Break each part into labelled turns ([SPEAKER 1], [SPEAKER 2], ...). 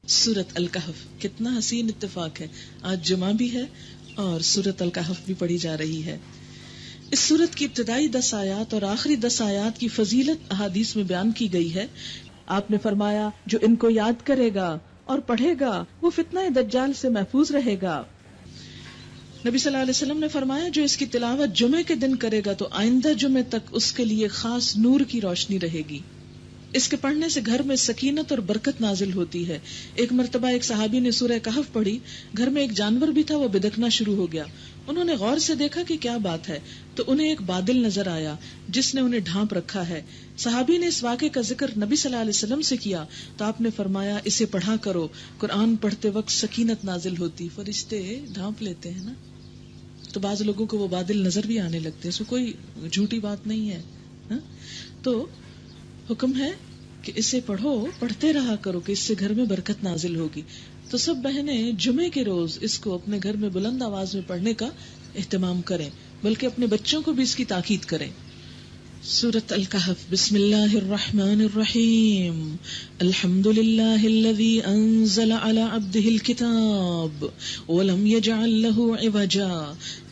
[SPEAKER 1] سورۃ الکہف. کتنا حسین اتفاق ہے، آج جمعہ بھی ہے اور سورۃ الکہف بھی پڑھی جا رہی ہے. اس سورت کی ابتدائی 10 آیات اور آخری 10 آیات کی فضیلت احادیث میں بیان کی گئی ہے. آپ نے فرمایا جو ان کو یاد کرے گا اور پڑھے گا وہ فتنہ دجال سے محفوظ رہے گا. نبی صلی اللہ علیہ وسلم نے فرمایا جو اس کی تلاوت جمعے کے دن کرے گا تو آئندہ جمعے تک اس کے لیے خاص نور کی روشنی رہے گی. اس کے پڑھنے سے گھر میں سکینت اور برکت نازل ہوتی ہے. ایک مرتبہ ایک صحابی نے سورہ کہف پڑھی، گھر میں ایک جانور بھی تھا، وہ بدکنا شروع ہو گیا. انہوں نے غور سے دیکھا کہ کیا بات ہے، تو انہیں ایک بادل نظر آیا جس نے انہیں ڈھانپ رکھا ہے. صحابی نے اس واقعے کا ذکر نبی صلی اللہ علیہ وسلم سے کیا تو آپ نے فرمایا اسے پڑھا کرو، قرآن پڑھتے وقت سکینت نازل ہوتی، فرشتے ڈھانپ لیتے ہیں نا. تو بعض لوگوں کو وہ بادل نظر بھی آنے لگتے ہیں، اس میں کوئی جھوٹی بات نہیں ہے. تو حکم ہے کہ اسے پڑھو، پڑھتے رہا کرو کہ اس سے گھر میں برکت نازل ہوگی. تو سب بہنیں جمعے کے روز اس کو اپنے گھر میں بلند آواز میں پڑھنے کا اہتمام کریں، بلکہ اپنے بچوں کو بھی اس کی تاکید کریں. سورۃ الکہف. بسم اللہ الرحمن الرحیم. الحمد للہ الذی انزل علی عبدہ الکتاب ولم یجعل لہ عوجا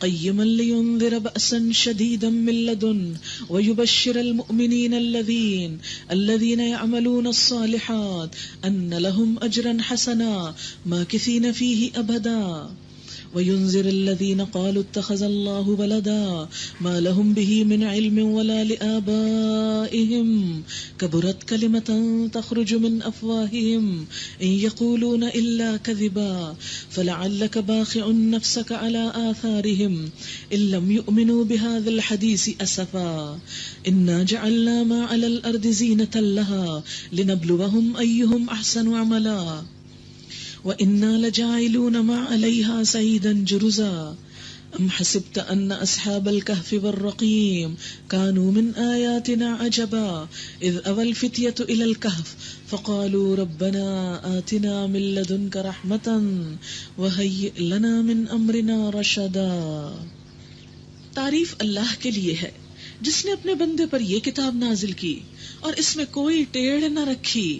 [SPEAKER 1] قیما لینذر بأسا شدیدا من لدنہ ویبشر المؤمنین الذین یعملون الصالحات ان لہم اجرا حسنا ماکثین فیہ ابدا وَيُنذِرَ الَّذِينَ قَالُوا اتَّخَذَ اللَّهُ وَلَدًا مَا لَهُم بِهِ مِنْ عِلْمٍ وَلَا لِآبَائِهِمْ كَبُرَتْ كَلِمَةً تَخْرُجُ مِنْ أَفْوَاهِهِمْ إِنْ يَقُولُونَ إِلَّا كَذِبًا فَلَعَلَّكَ بَاخِعٌ نَفْسَكَ عَلَى آثَارِهِمْ إِنْ لَمْ يُؤْمِنُوا بِهَذَا الْحَدِيثِ أَسَفًا إِنَّا جَعَلْنَا مَا عَلَى الْأَرْضِ زِينَةً لَهَا لِنَبْلُوَهُمْ أَيُّهُمْ أَحْسَنُ عَمَلًا وَإِنَّا لَجَاعِلُونَ مَا عَلَيْهَا سَعِيدًا جُرُزًا أَمْ حَسِبْتَ أَنَّ أَصْحَابَ الْكَهْفِ وَالرَّقِيمِ كَانُوا مِنْ آيَاتِنَا عَجَبًا إِذْ أَوَى الْفِتْيَةُ إِلَى الْكَهْفِ فَقَالُوا رَبَّنَا آتِنَا مِنْ لَدُنْكَ رَحْمَةً وَهَيِّئْ لَنَا مِنْ أَمْرِنَا رَشَدًا. تعریف اللہ کے لیے ہے جس نے اپنے بندے پر یہ کتاب نازل کی اور اس میں کوئی ٹیڑھ نہ رکھی.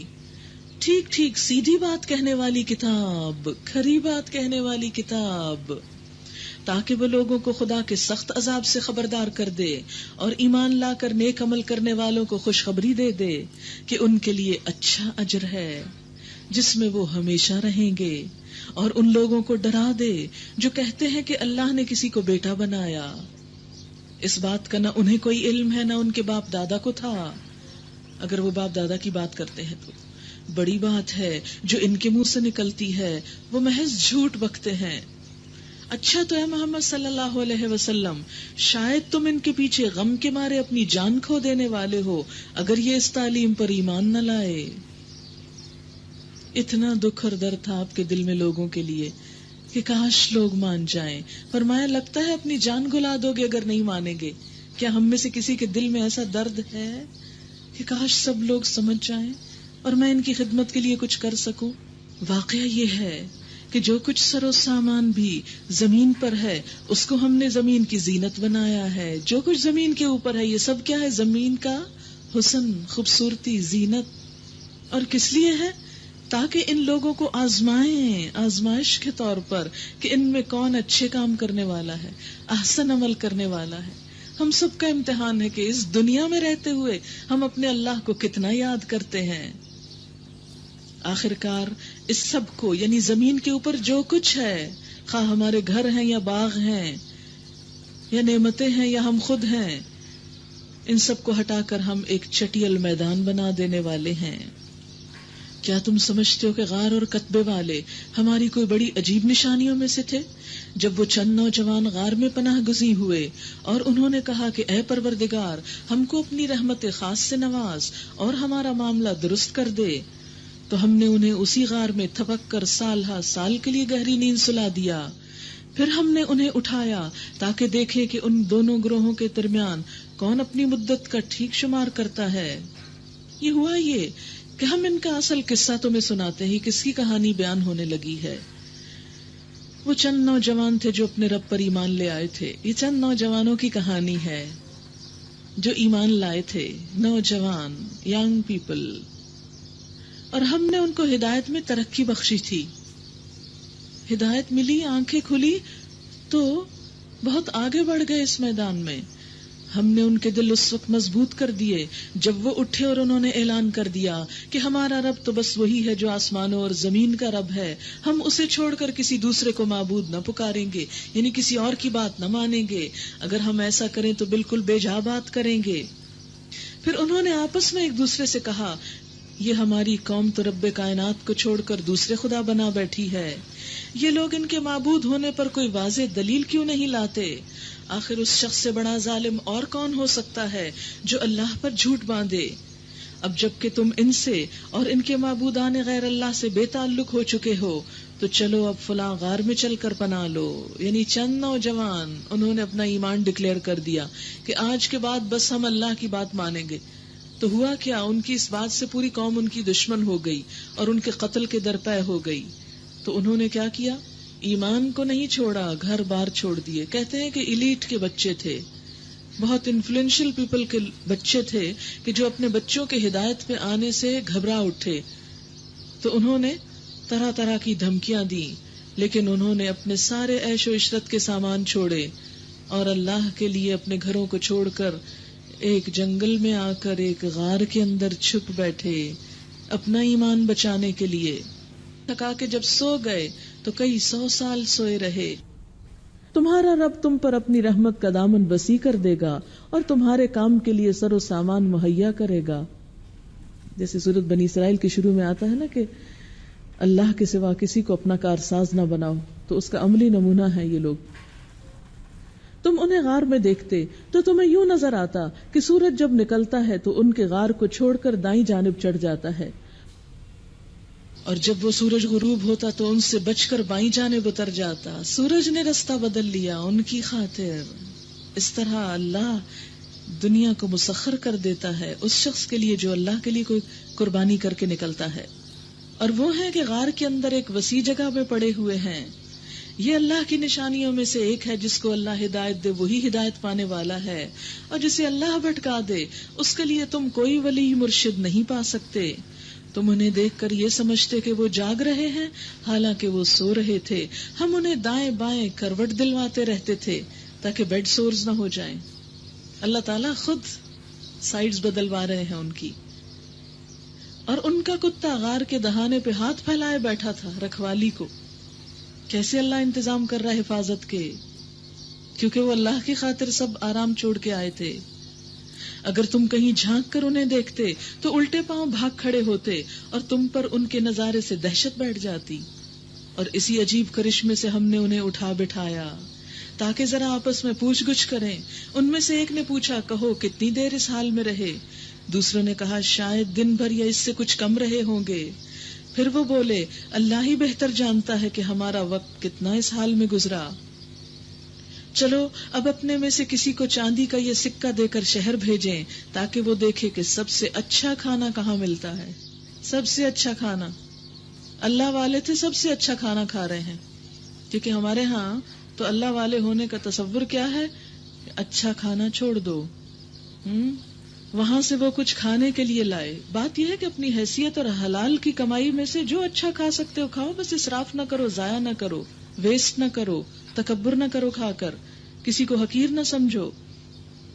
[SPEAKER 1] ٹھیک ٹھیک سیدھی بات کہنے والی کتاب، کھری بات کہنے والی کتاب، تاکہ وہ لوگوں کو خدا کے سخت عذاب سے خبردار کر دے اور ایمان لا کر نیک عمل کرنے والوں کو خوشخبری دے دے کہ ان کے لیے اچھا اجر ہے جس میں وہ ہمیشہ رہیں گے، اور ان لوگوں کو ڈرا دے جو کہتے ہیں کہ اللہ نے کسی کو بیٹا بنایا. اس بات کا نہ انہیں کوئی علم ہے نہ ان کے باپ دادا کو تھا، اگر وہ باپ دادا کی بات کرتے ہیں تو بڑی بات ہے جو ان کے منہ سے نکلتی ہے وہ محض جھوٹ بکتے ہیں. اچھا تو اے محمد صلی اللہ علیہ وسلم شاید تم ان کے پیچھے غم کے مارے اپنی جان کھو دینے والے ہو اگر یہ اس تعلیم پر ایمان نہ لائے. اتنا دکھ اور درد تھا آپ کے دل میں لوگوں کے لیے کہ کاش لوگ مان جائیں. فرمایا لگتا ہے اپنی جان گلا دو گے اگر نہیں مانیں گے. کیا ہم میں سے کسی کے دل میں ایسا درد ہے کہ کاش سب لوگ سمجھ جائیں اور میں ان کی خدمت کے لیے کچھ کر سکوں؟ واقعہ یہ ہے کہ جو کچھ سر و سامان بھی زمین پر ہے اس کو ہم نے زمین کی زینت بنایا ہے. جو کچھ زمین کے اوپر ہے یہ سب کیا ہے؟ زمین کا حسن، خوبصورتی، زینت. اور کس لیے ہے؟ تاکہ ان لوگوں کو آزمائیں، آزمائش کے طور پر کہ ان میں کون اچھے کام کرنے والا ہے، احسن عمل کرنے والا ہے. ہم سب کا امتحان ہے کہ اس دنیا میں رہتے ہوئے ہم اپنے اللہ کو کتنا یاد کرتے ہیں. آخرکار اس سب کو یعنی زمین کے اوپر جو کچھ ہے، خواہ ہمارے گھر ہیں یا باغ ہیں یا نعمتیں ہیں یا ہم خود ہیں، ان سب کو ہٹا کر ہم ایک چٹیل میدان بنا دینے والے ہیں. کیا تم سمجھتے ہو کہ غار اور کتبے والے ہماری کوئی بڑی عجیب نشانیوں میں سے تھے؟ جب وہ چند نوجوان غار میں پناہ گزین ہوئے اور انہوں نے کہا کہ اے پروردگار ہم کو اپنی رحمت خاص سے نواز اور ہمارا معاملہ درست کر دے، تو ہم نے انہیں اسی غار میں تھپک کر سال ہا سال کے لیے گہری نیند سلا دیا. پھر ہم نے انہیں اٹھایا تاکہ دیکھے کہ ان دونوں گروہوں کے درمیان کون اپنی مدت کا ٹھیک شمار کرتا ہے. یہ ہوا یہ کہ ہم ان کا اصل قصہ تمہیں سناتے ہی کس کی کہانی بیان ہونے لگی ہے. وہ چند نوجوان تھے جو اپنے رب پر ایمان لے آئے تھے. یہ چند نوجوانوں کی کہانی ہے جو ایمان لائے تھے. نوجوان، ینگ پیپل. اور ہم نے ان کو ہدایت میں ترقی بخشی تھی. ہدایت ملی، آنکھیں کھلی تو بہت آگے بڑھ گئے اس میدان میں. ہم نے ان کے دل اس وقت مضبوط کر دیے جب وہ اٹھے اور انہوں نے اعلان کر دیا کہ ہمارا رب تو بس وہی ہے جو آسمانوں اور زمین کا رب ہے، ہم اسے چھوڑ کر کسی دوسرے کو معبود نہ پکاریں گے، یعنی کسی اور کی بات نہ مانیں گے. اگر ہم ایسا کریں تو بالکل بے جا بات کریں گے. پھر انہوں نے آپس میں ایک دوسرے سے کہا، یہ ہماری قوم تو رب کائنات کو چھوڑ کر دوسرے خدا بنا بیٹھی ہے. یہ لوگ ان کے معبود ہونے پر کوئی واضح دلیل کیوں نہیں لاتے؟ آخر اس شخص سے بڑا ظالم اور کون ہو سکتا ہے جو اللہ پر جھوٹ باندھے؟ اب جب کہ تم ان سے اور ان کے معبودان غیر اللہ سے بے تعلق ہو چکے ہو تو چلو اب فلاں غار میں چل کر پناہ لو. یعنی چند نوجوان انہوں نے اپنا ایمان ڈکلیئر کر دیا کہ آج کے بعد بس ہم اللہ کی بات مانیں گے. تو ہوا کیا، ان کی اس بات سے پوری قوم ان کی دشمن ہو گئی اور ان کے قتل کے درپے ہو گئی. تو انہوں نے کیا کیا؟ ایمان کو نہیں چھوڑا، گھر بار چھوڑ دیے. کہتے ہیں کہ ایلیٹ کے بچے تھے، بہت انفلوئنشل پیپل کے بچے تھے کہ جو اپنے بچوں کے ہدایت پہ آنے سے گھبرا اٹھے. تو انہوں نے طرح طرح کی دھمکیاں دی، لیکن انہوں نے اپنے سارے عیش و عشرت کے سامان چھوڑے اور اللہ کے لیے اپنے گھروں کو چھوڑ کر ایک جنگل میں آ کر ایک غار کے اندر چھپ بیٹھے اپنا ایمان بچانے کے لیے. تھکا کے جب سو گئے تو کئی 100 سال سوئے رہے. تمہارا رب تم پر اپنی رحمت کا دامن وسیع کر دے گا اور تمہارے کام کے لیے سر و سامان مہیا کرے گا. جیسے سورۃ بنی اسرائیل کے شروع میں آتا ہے نا کہ اللہ کے سوا کسی کو اپنا کارساز نہ بناؤ، تو اس کا عملی نمونہ ہے یہ لوگ. تم انہیں غار میں دیکھتے تو تمہیں یوں نظر آتا کہ سورج جب نکلتا ہے تو ان کے غار کو چھوڑ کر دائیں جانب چڑھ جاتا ہے، اور جب وہ سورج غروب ہوتا تو ان سے بچ کر بائیں جانب اتر جاتا. سورج نے رستہ بدل لیا ان کی خاطر. اس طرح اللہ دنیا کو مسخر کر دیتا ہے اس شخص کے لیے جو اللہ کے لیے کوئی قربانی کر کے نکلتا ہے. اور وہ ہے کہ غار کے اندر ایک وسیع جگہ میں پڑے ہوئے ہیں. یہ اللہ کی نشانیوں میں سے ایک ہے. جس کو اللہ ہدایت دے وہی ہدایت پانے والا ہے، اور جسے اللہ بھٹکا دے اس کے لیے تم کوئی ولی مرشد نہیں پا سکتے. تم انہیں دیکھ کر یہ سمجھتے کہ وہ جاگ رہے ہیں، حالانکہ وہ سو رہے تھے. ہم انہیں دائیں بائیں کروٹ دلواتے رہتے تھے تاکہ بیڈ سورز نہ ہو جائیں. اللہ تعالیٰ خود سائیڈز بدلوا رہے ہیں ان کی. اور ان کا کتا غار کے دہانے پہ ہاتھ پھیلائے بیٹھا تھا رکھوالی کو. کیسے اللہ انتظام کر رہا ہے حفاظت کے، کیونکہ وہ اللہ کی خاطر سب آرام چھوڑ کے آئے تھے. اگر تم کہیں جھانک کر انہیں دیکھتے تو الٹے پاؤں بھاگ کھڑے ہوتے اور تم پر ان کے نظارے سے دہشت بیٹھ جاتی. اور اسی عجیب کرشمے سے ہم نے انہیں اٹھا بٹھایا تاکہ ذرا آپس میں پوچھ گچھ کریں. ان میں سے ایک نے پوچھا، کہو کتنی دیر اس حال میں رہے؟ دوسروں نے کہا، شاید دن بھر یا اس سے کچھ کم رہے ہوں گے. پھر وہ بولے، اللہ ہی بہتر جانتا ہے کہ ہمارا وقت کتنا اس حال میں گزرا. چلو اب اپنے میں سے کسی کو چاندی کا یہ سکہ دے کر شہر بھیجیں تاکہ وہ دیکھے کہ سب سے اچھا کھانا کہاں ملتا ہے. سب سے اچھا کھانا اللہ والے تھے، سب سے اچھا کھانا کھا رہے ہیں. کیونکہ ہمارے ہاں تو اللہ والے ہونے کا تصور کیا ہے؟ اچھا کھانا چھوڑ دو، وہاں سے وہ کچھ کھانے کے لیے لائے. بات یہ ہے کہ اپنی حیثیت اور حلال کی کمائی میں سے جو اچھا کھا سکتے ہو کھاؤ، بس اسراف نہ کرو، ضائع نہ کرو، ویسٹ نہ کرو، تکبر نہ کرو، کھا کر کسی کو حقیر نہ سمجھو.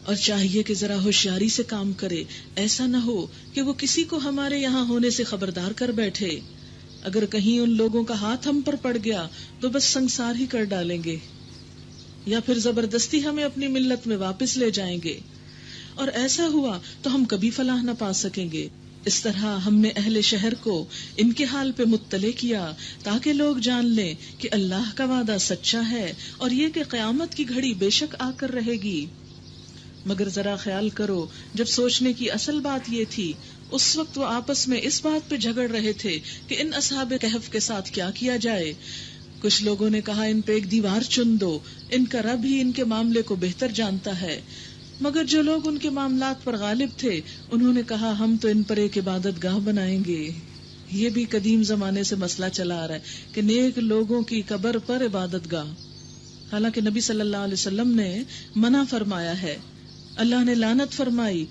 [SPEAKER 1] اور چاہیے کہ ذرا ہوشیاری سے کام کرے، ایسا نہ ہو کہ وہ کسی کو ہمارے یہاں ہونے سے خبردار کر بیٹھے. اگر کہیں ان لوگوں کا ہاتھ ہم پر پڑ گیا تو بس سنسار ہی کر ڈالیں گے، یا پھر زبردستی ہمیں اپنی ملت میں واپس لے جائیں گے، اور ایسا ہوا تو ہم کبھی فلاح نہ پا سکیں گے. اس طرح ہم نے اہل شہر کو ان کے حال پہ مطلع کیا تاکہ لوگ جان لیں کہ اللہ کا وعدہ سچا ہے اور یہ کہ قیامت کی گھڑی بے شک آ کر رہے گی. مگر ذرا خیال کرو، جب سوچنے کی اصل بات یہ تھی اس وقت وہ آپس میں اس بات پہ جھگڑ رہے تھے کہ ان اصحاب کہف کے ساتھ کیا کیا جائے. کچھ لوگوں نے کہا ان پہ ایک دیوار چن دو، ان کا رب ہی ان کے معاملے کو بہتر جانتا ہے. مگر جو لوگ ان کے معاملات پر غالب تھے انہوں نے کہا ہم تو ان پر ایک عبادت گاہ بنائیں گے. یہ بھی قدیم زمانے سے مسئلہ چلا آ رہا ہے کہ نیک لوگوں کی قبر پر عبادت گاہ، حالانکہ نبی صلی اللہ علیہ وسلم نے منع فرمایا ہے. اللہ نے لعنت فرمائی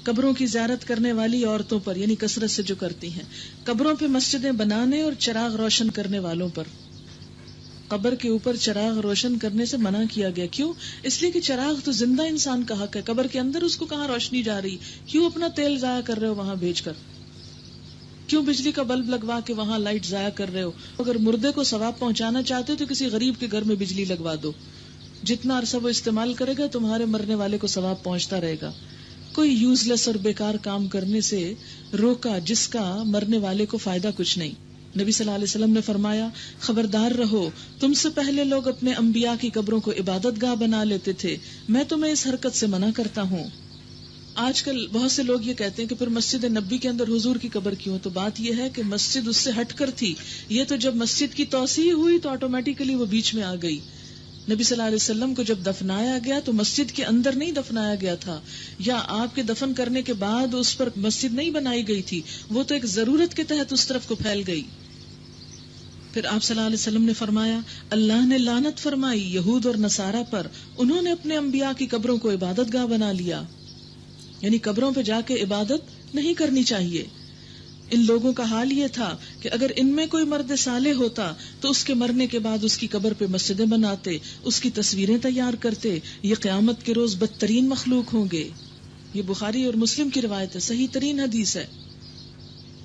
[SPEAKER 1] قبروں کی زیارت کرنے والی عورتوں پر، یعنی کثرت سے جو کرتی ہیں، قبروں پہ مسجدیں بنانے اور چراغ روشن کرنے والوں پر۔ قبر کے اوپر چراغ روشن کرنے سے منع کیا گیا، کیوں؟ اس لیے کہ چراغ تو زندہ انسان کا حق ہے، قبر کے اندر اس کو کہاں روشنی جا رہی، کیوں اپنا تیل ضائع کر رہے ہو وہاں بھیج کر، کیوں بجلی کا بلب لگوا کے وہاں لائٹ ضائع کر رہے ہو؟ اگر مردے کو ثواب پہنچانا چاہتے ہو تو کسی غریب کے گھر میں بجلی لگوا دو، جتنا عرصہ وہ استعمال کرے گا تمہارے مرنے والے کو ثواب پہنچتا رہے گا۔ کوئی یوز لیس اور بیکار کام کرنے سے روکا جس کا مرنے والے کو فائدہ کچھ نہیں۔ نبی صلی اللہ علیہ وسلم نے فرمایا، خبردار رہو، تم سے پہلے لوگ اپنے انبیاء کی قبروں کو عبادت گاہ بنا لیتے تھے، میں تمہیں اس حرکت سے منع کرتا ہوں۔ آج کل بہت سے لوگ یہ کہتے ہیں کہ پھر مسجد نبی کے اندر حضور کی قبر کیوں؟ تو بات یہ ہے کہ مسجد اس سے ہٹ کر تھی، یہ تو جب مسجد کی توسیع ہوئی تو آٹومیٹیکلی وہ بیچ میں آ گئی۔ نبی صلی اللہ علیہ وسلم کو جب دفنایا گیا تو مسجد کے اندر نہیں دفنایا گیا تھا، یا آپ کے دفن کرنے کے بعد اس پر مسجد نہیں بنائی گئی تھی، وہ تو ایک ضرورت کے تحت اس طرف کو پھیل گئی۔ پھر آپ صلی اللہ علیہ وسلم نے فرمایا، اللہ نے لعنت فرمائی یہود اور نصارہ پر، انہوں نے اپنے انبیاء کی قبروں کو عبادت گاہ بنا لیا، یعنی قبروں پہ جا کے عبادت نہیں کرنی چاہیے۔ ان لوگوں کا حال یہ تھا کہ اگر ان میں کوئی مرد صالح ہوتا تو اس کے مرنے کے بعد اس کی قبر پہ مسجدیں بناتے، اس کی تصویریں تیار کرتے، یہ قیامت کے روز بدترین مخلوق ہوں گے۔ یہ بخاری اور مسلم کی روایت ہے، صحیح ترین حدیث ہے۔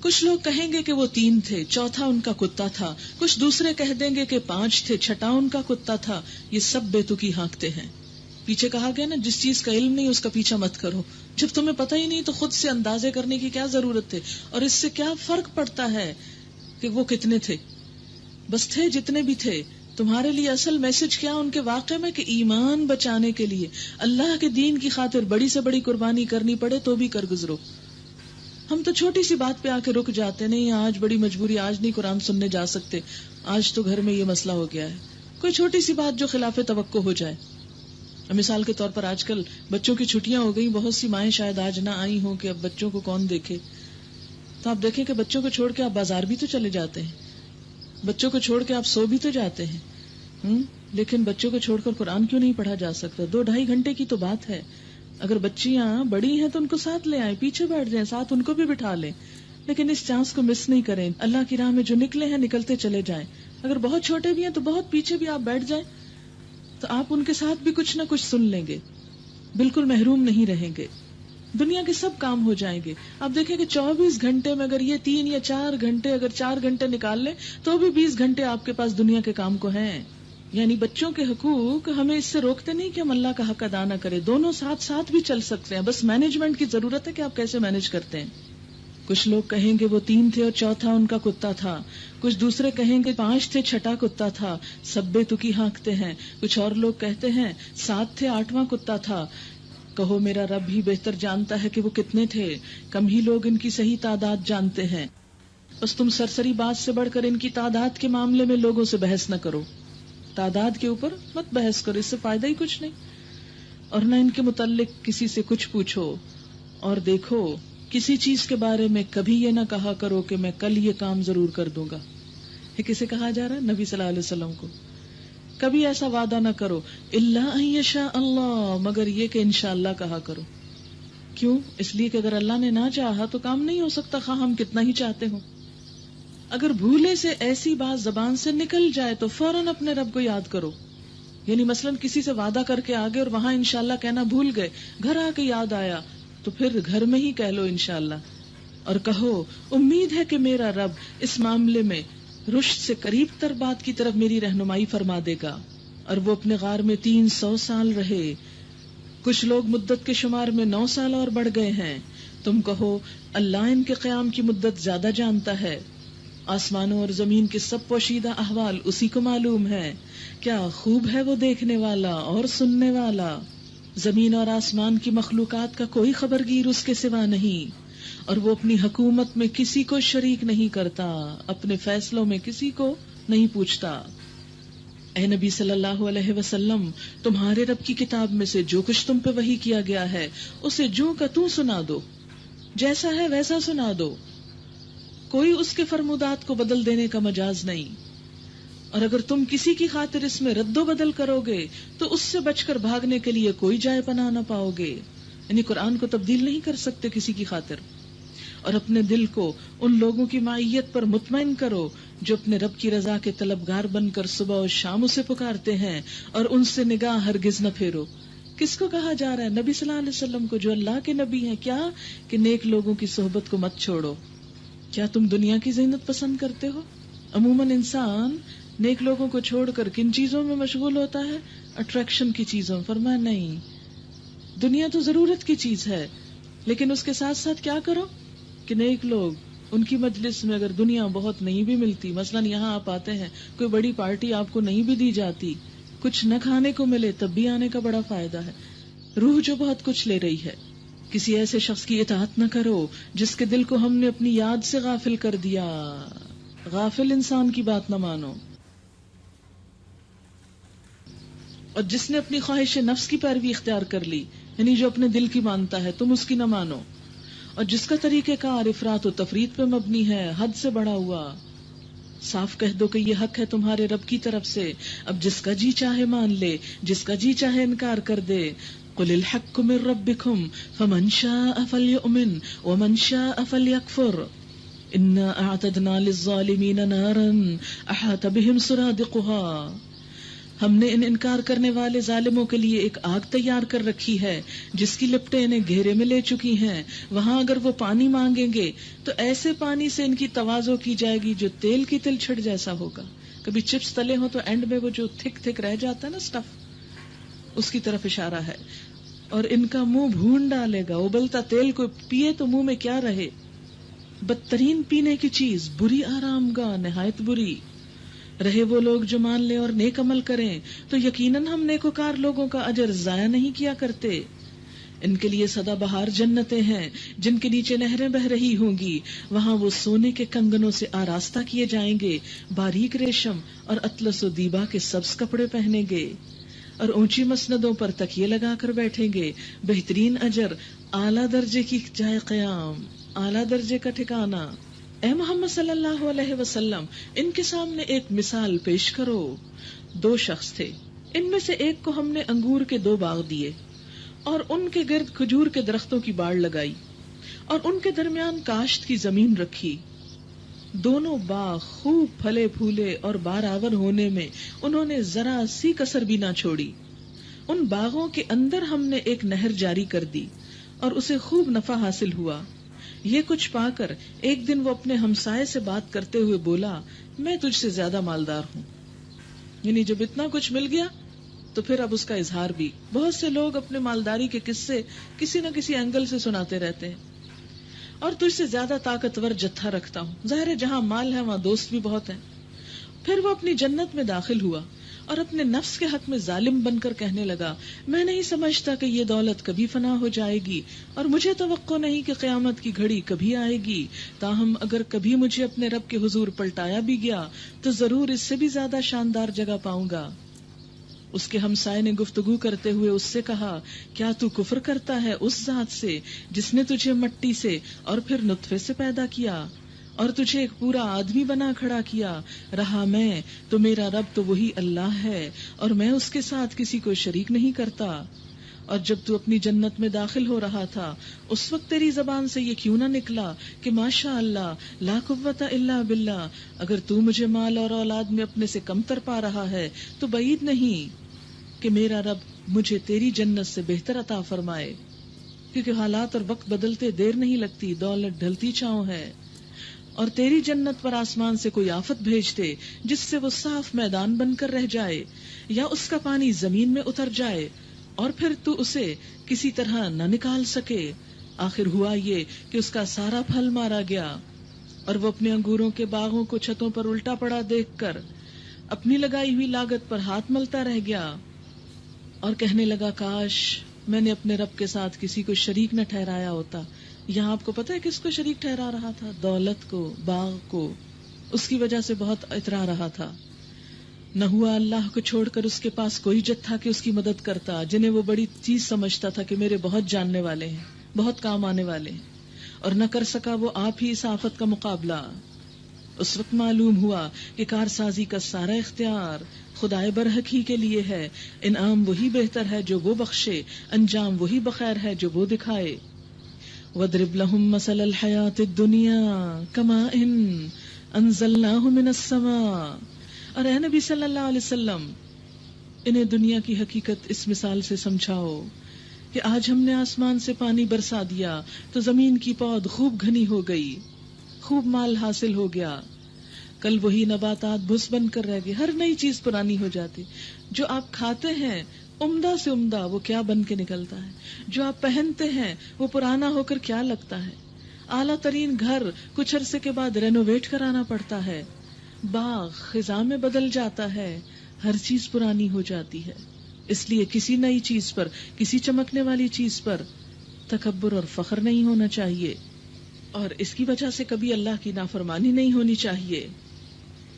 [SPEAKER 1] کچھ لوگ کہیں گے کہ وہ 3 تھے، چوتھا ان کا کتا تھا، کچھ دوسرے کہہ دیں گے کہ 5 تھے، چھٹا ان کا کتا تھا۔ یہ سب بے تکی ہانکتے ہیں۔ پیچھے کہا گیا نا، جس چیز کا علم نہیں اس کا پیچھا مت کرو۔ جب تمہیں پتہ ہی نہیں تو خود سے اندازے کرنے کی کیا ضرورت ہے؟ اور اس سے کیا فرق پڑتا ہے کہ وہ کتنے تھے؟ بس تھے جتنے بھی تھے۔ تمہارے لیے اصل میسج کیا ان کے واقعے میں؟ کہ ایمان بچانے کے لیے اللہ کے دین کی خاطر بڑی سے بڑی قربانی کرنی پڑے تو بھی کر گزرو۔ ہم تو چھوٹی سی بات پہ آ کے رک جاتے، نہیں آج بڑی مجبوری، آج نہیں قرآن سننے جا سکتے، آج تو گھر میں یہ مسئلہ ہو گیا ہے۔ کوئی چھوٹی سی بات جو خلاف توقع ہو جائے، مثال کے طور پر آج کل بچوں کی چھٹیاں ہو گئی، بہت سی مائیں شاید آج نہ آئی ہوں کہ اب بچوں کو کون دیکھے، تو آپ دیکھیں کہ بچوں کو چھوڑ کے آپ بازار بھی تو چلے جاتے ہیں، بچوں کو چھوڑ کے آپ سو بھی تو جاتے ہیں، لیکن بچوں کو چھوڑ کر قرآن کیوں نہیں پڑھا جا سکتا؟ 2-2.5 گھنٹے کی تو بات ہے۔ اگر بچیاں بڑی ہیں تو ان کو ساتھ لے آئیں، پیچھے بیٹھ جائیں، ساتھ ان کو بھی بٹھا لیں، لیکن اس چانس کو مس نہیں کریں۔ اللہ کی راہ میں جو نکلے ہیں نکلتے چلے جائیں۔ اگر بہت چھوٹے بھی ہیں تو بہت پیچھے بھی آپ بیٹھ جائیں، تو آپ ان کے ساتھ بھی کچھ نہ کچھ سن لیں گے، بالکل محروم نہیں رہیں گے۔ دنیا کے سب کام ہو جائیں گے۔ آپ دیکھیں کہ 24 گھنٹے میں اگر یہ 3 یا 4 گھنٹے، اگر 4 گھنٹے نکال لیں تو بھی 20 گھنٹے آپ کے پاس دنیا کے کام کو ہیں۔ یعنی بچوں کے حقوق ہمیں اس سے روکتے نہیں کہ ہم اللہ کا حق ادا نہ کریں، دونوں ساتھ ساتھ بھی چل سکتے ہیں، بس مینجمنٹ کی ضرورت ہے کہ آپ کیسے مینج کرتے ہیں۔ کچھ لوگ کہیں گے وہ 3 تھے اور چوتھا ان کا کتا تھا، کچھ دوسرے کہیں گے 5 تھے، چھٹا کتا تھا، سب بے تکی ہانکتے ہیں۔ کچھ اور لوگ کہتے ہیں 7 تھے، 8واں کتا تھا۔ کہو میرا رب ہی بہتر جانتا ہے کہ وہ کتنے تھے، کم ہی لوگ ان کی صحیح تعداد جانتے ہیں۔ بس تم سرسری بات سے بڑھ کر ان کی تعداد کے معاملے میں لوگوں سے بحث نہ کرو، تعداد کے اوپر مت بحث کرو، اس سے فائدہ ہی کچھ نہیں، اور نہ ان کے متعلق کسی سے کچھ پوچھو۔ اور دیکھو، کسی چیز کے بارے میں کبھی یہ نہ کہا کرو کہ میں کل یہ کام ضرور کر دوں گا۔ یہ کسے کہا جا رہا ہے؟ نبی صلی اللہ علیہ وسلم کو۔ کبھی ایسا وعدہ نہ کرو، الا ان یشاء اللہ، مگر یہ کہ انشاءاللہ کہا کرو۔ کیوں؟ اس لیے کہ اگر اللہ نے نہ چاہا تو کام نہیں ہو سکتا، خواہ ہم کتنا ہی چاہتے ہوں۔ اگر بھولے سے ایسی بات زبان سے نکل جائے تو فوراً اپنے رب کو یاد کرو۔ یعنی مثلاً کسی سے وعدہ کر کے آگے اور وہاں انشاءاللہ کہنا بھول گئے، گھر آ کے یاد آیا تو پھر گھر میں ہی کہہ لو انشاءاللہ، اور کہو امید ہے کہ میرا رب اس معاملے میں رشد سے قریب تر بات کی طرف میری رہنمائی فرما دے گا۔ اور وہ اپنے غار میں 300 سال رہے، کچھ لوگ مدت کے شمار میں 9 سال اور بڑھ گئے ہیں۔ تم کہو اللہ ان کے قیام کی مدت زیادہ جانتا ہے، آسمانوں اور زمین کے سب پوشیدہ احوال اسی کو معلوم ہے، کیا خوب ہے وہ دیکھنے والا اور سننے والا۔ زمین اور آسمان کی مخلوقات کا کوئی خبرگیر اس کے سوا نہیں، اور وہ اپنی حکومت میں کسی کو شریک نہیں کرتا، اپنے فیصلوں میں کسی کو نہیں پوچھتا۔ اے نبی صلی اللہ علیہ وسلم، تمہارے رب کی کتاب میں سے جو کچھ تم پہ وحی کیا گیا ہے اسے جو کا تو سنا دو، جیسا ہے ویسا سنا دو، کوئی اس کے فرمودات کو بدل دینے کا مجاز نہیں۔ اور اگر تم کسی کی خاطر اس میں رد و بدل کرو گے تو اس سے بچ کر بھاگنے کے لیے کوئی جائے پناہ نہ پاؤ گے۔ یعنی قرآن کو تبدیل نہیں کر سکتے کسی کی خاطر. اور اپنے دل کو ان لوگوں کی معیت پر مطمئن کرو جو اپنے رب کی رضا کے طلبگار بن کر صبح و شام اسے پکارتے ہیں اور ان سے نگاہ ہرگز نہ پھیرو. کس کو کہا جا رہا ہے؟ نبی صلی اللہ علیہ وسلم کو جو اللہ کے نبی ہیں. کیا کہ نیک لوگوں کی صحبت کو مت چھوڑو. کیا تم دنیا کی زینت پسند کرتے ہو؟ عموماً انسان نیک لوگوں کو چھوڑ کر کن چیزوں میں مشغول ہوتا ہے؟ اٹریکشن کی چیزوں. فرمایا نہیں، دنیا تو ضرورت کی چیز ہے، لیکن اس کے ساتھ ساتھ کیا کرو کہ نیک لوگ ان کی مجلس میں اگر دنیا بہت نہیں بھی ملتی، مثلاً یہاں آپ آتے ہیں، کوئی بڑی پارٹی آپ کو نہیں بھی دی جاتی، کچھ نہ کھانے کو ملے، تب بھی آنے کا بڑا فائدہ ہے. روح جو بہت کچھ لے رہی ہے. کسی ایسے شخص کی اطاعت نہ کرو جس کے دل کو ہم نے اپنی یاد سے غافل کر دیا. غافل انسان کی بات نہ مانو. اور جس نے اپنی خواہش نفس کی پیروی اختیار کر لی، یعنی جو اپنے دل کی مانتا ہے، تم اس کی نہ مانو. اور جس کا طریقہ کار افراط و تفریط پہ مبنی ہے، حد سے بڑا ہوا، صاف کہہ دو کہ یہ حق ہے تمہارے رب کی طرف سے. اب جس کا جی چاہے مان لے، جس کا جی چاہے انکار کر دے. قل الحق من ربکم فمن شاء فلیؤمن ومن شاء فلیکفر انا اعتدنا للظالمین نارا احاط بهم سرادقها. ہم نے ان انکار کرنے والے ظالموں کے لیے ایک آگ تیار کر رکھی ہے جس کی لپٹیں انہیں گھیرے میں لے چکی ہیں. وہاں اگر وہ پانی مانگیں گے تو ایسے پانی سے ان کی تواضع کی جائے گی جو تیل کی تل چھٹ جیسا ہوگا. کبھی چپس تلے ہوں تو اینڈ میں وہ جو تھک رہ جاتا ہے نا سٹف، اس کی طرف اشارہ ہے. اور ان کا منہ بھون ڈالے گا. ابلتا تیل کو پیے تو منہ میں کیا رہے. بدترین پینے کی چیز، بری آرام گاہ، نہایت بری. رہے وہ لوگ جو مان لیں اور نیک عمل کریں تو یقیناً ہم نیکوکار لوگوں کا اجر ضائع نہیں کیا کرتے. ان کے لیے سدا بہار جنتیں ہیں جن کے نیچے نہریں بہ رہی ہوں گی. وہاں وہ سونے کے کنگنوں سے آراستہ کیے جائیں گے، باریک ریشم اور اطلس و دیبا کے سبز کپڑے پہنیں گے اور اونچی مسندوں پر تکیے لگا کر بیٹھیں گے. بہترین اجر، اعلیٰ درجے کی جائے قیام، اعلیٰ درجے کا ٹھکانہ. اے محمد صلی اللہ علیہ وسلم، ان کے سامنے ایک مثال پیش کرو. 2 شخص تھے، ان میں سے ایک کو ہم نے انگور کے 2 باغ دیے اور ان کے گرد کھجور کے درختوں کی باڑ لگائی اور ان کے درمیان کاشت کی زمین رکھی. دونوں باغ خوب پھلے پھولے اور بارآور ہونے میں انہوں نے ذرا سی کسر بھی نہ چھوڑی. ان باغوں کے اندر ہم نے ایک نہر جاری کر دی اور اسے خوب نفع حاصل ہوا. یہ کچھ پا کر ایک دن وہ اپنے ہمسائے سے بات کرتے ہوئے بولا، میں تجھ سے زیادہ مالدار ہوں. یعنی جب اتنا کچھ مل گیا تو پھر اب اس کا اظہار بھی. بہت سے لوگ اپنے مالداری کے قصے کسی نہ کسی اینگل سے سناتے رہتے ہیں. اور تجھ سے زیادہ طاقتور جتھا رکھتا ہوں. ظاہر ہے جہاں مال ہے وہاں دوست بھی بہت ہیں. پھر وہ اپنی جنت میں داخل ہوا اور اپنے نفس کے حق میں ظالم بن کر کہنے لگا، میں نہیں سمجھتا کہ یہ دولت کبھی فنا ہو جائے گی اور مجھے توقع نہیں کہ قیامت کی گھڑی کبھی آئے گی. تاہم اگر کبھی مجھے اپنے رب کے حضور پلٹایا بھی گیا تو ضرور اس سے بھی زیادہ شاندار جگہ پاؤں گا. اس کے ہمسائے نے گفتگو کرتے ہوئے اس سے کہا، کیا تو کفر کرتا ہے اس ذات سے جس نے تجھے مٹی سے اور پھر نطفے سے پیدا کیا اور تجھے ایک پورا آدمی بنا کھڑا کیا؟ رہا میں تو میرا رب تو وہی اللہ ہے اور میں اس کے ساتھ کسی کو شریک نہیں کرتا. اور جب تو اپنی جنت میں داخل ہو رہا تھا اس وقت تیری زبان سے یہ کیوں نہ نکلا کہ ماشاء اللہ لا قوت الا باللہ. اگر تو مجھے مال اور اولاد میں اپنے سے کمتر پا رہا ہے تو بعید نہیں کہ میرا رب مجھے تیری جنت سے بہتر عطا فرمائے. کیونکہ حالات اور وقت بدلتے دیر نہیں لگتی، دولت ڈھلتی چھاؤں ہے. اور تیری جنت پر آسمان سے کوئی آفت بھیج دے جس سے وہ صاف میدان بن کر رہ جائے یا اس کا پانی زمین میں اتر جائے اور پھر تو اسے کسی طرح نہ نکال سکے. آخر ہوا یہ کہ اس کا سارا پھل مارا گیا اور وہ اپنے انگوروں کے باغوں کو چھتوں پر الٹا پڑا دیکھ کر اپنی لگائی ہوئی لاگت پر ہاتھ ملتا رہ گیا اور کہنے لگا، کاش میں نے اپنے رب کے ساتھ کسی کو شریک نہ ٹھہرایا ہوتا. یہاں آپ کو پتہ ہے کس کو شریک ٹھہرا رہا تھا؟ دولت کو، باغ کو. اس کی وجہ سے بہت اترا رہا تھا. نہ ہوا اللہ کو چھوڑ کر اس کے پاس کوئی جتھا کہ اس کی مدد کرتا، جنہیں وہ بڑی چیز سمجھتا تھا کہ میرے بہت جاننے والے ہیں، بہت کام آنے والے ہیں. اور نہ کر سکا وہ آپ ہی اس آفت کا مقابلہ. اس وقت معلوم ہوا کہ کارسازی کا سارا اختیار خدائے برحق ہی کے لیے ہے، انعام وہی بہتر ہے جو وہ بخشے، انجام وہی بخیر ہے جو وہ دکھائے۔ وَاضْرِبْ لَهُم مَثَلَ الْحَيَاةِ الدُّنْيَا كَمَاءٍ أَنزَلْنَاهُ مِنَ السَّمَاءِ۔ اور اے نبی صلی اللہ علیہ وسلم، انہیں دنیا کی حقیقت اس مثال سے سمجھاؤ کہ آج ہم نے آسمان سے پانی برسا دیا تو زمین کی پود خوب گھنی ہو گئی، خوب مال حاصل ہو گیا۔ کل وہی نباتات بھس بن کر رہ گئے، ہر نئی چیز پرانی ہو جاتی۔ جو آپ کھاتے ہیں عمدہ سے عمدہ وہ کیا بن کے نکلتا ہے، جو آپ پہنتے ہیں وہ پرانا ہو کر کیا لگتا ہے۔ اعلیٰ ترین گھر کچھ عرصے کے بعد رینوویٹ کرانا پڑتا ہے، باغ خزاں میں بدل جاتا ہے، ہر چیز پرانی ہو جاتی ہے۔ اس لیے کسی نئی چیز پر، کسی چمکنے والی چیز پر تکبر اور فخر نہیں ہونا چاہیے، اور اس کی وجہ سے کبھی اللہ کی نافرمانی نہیں ہونی چاہیے۔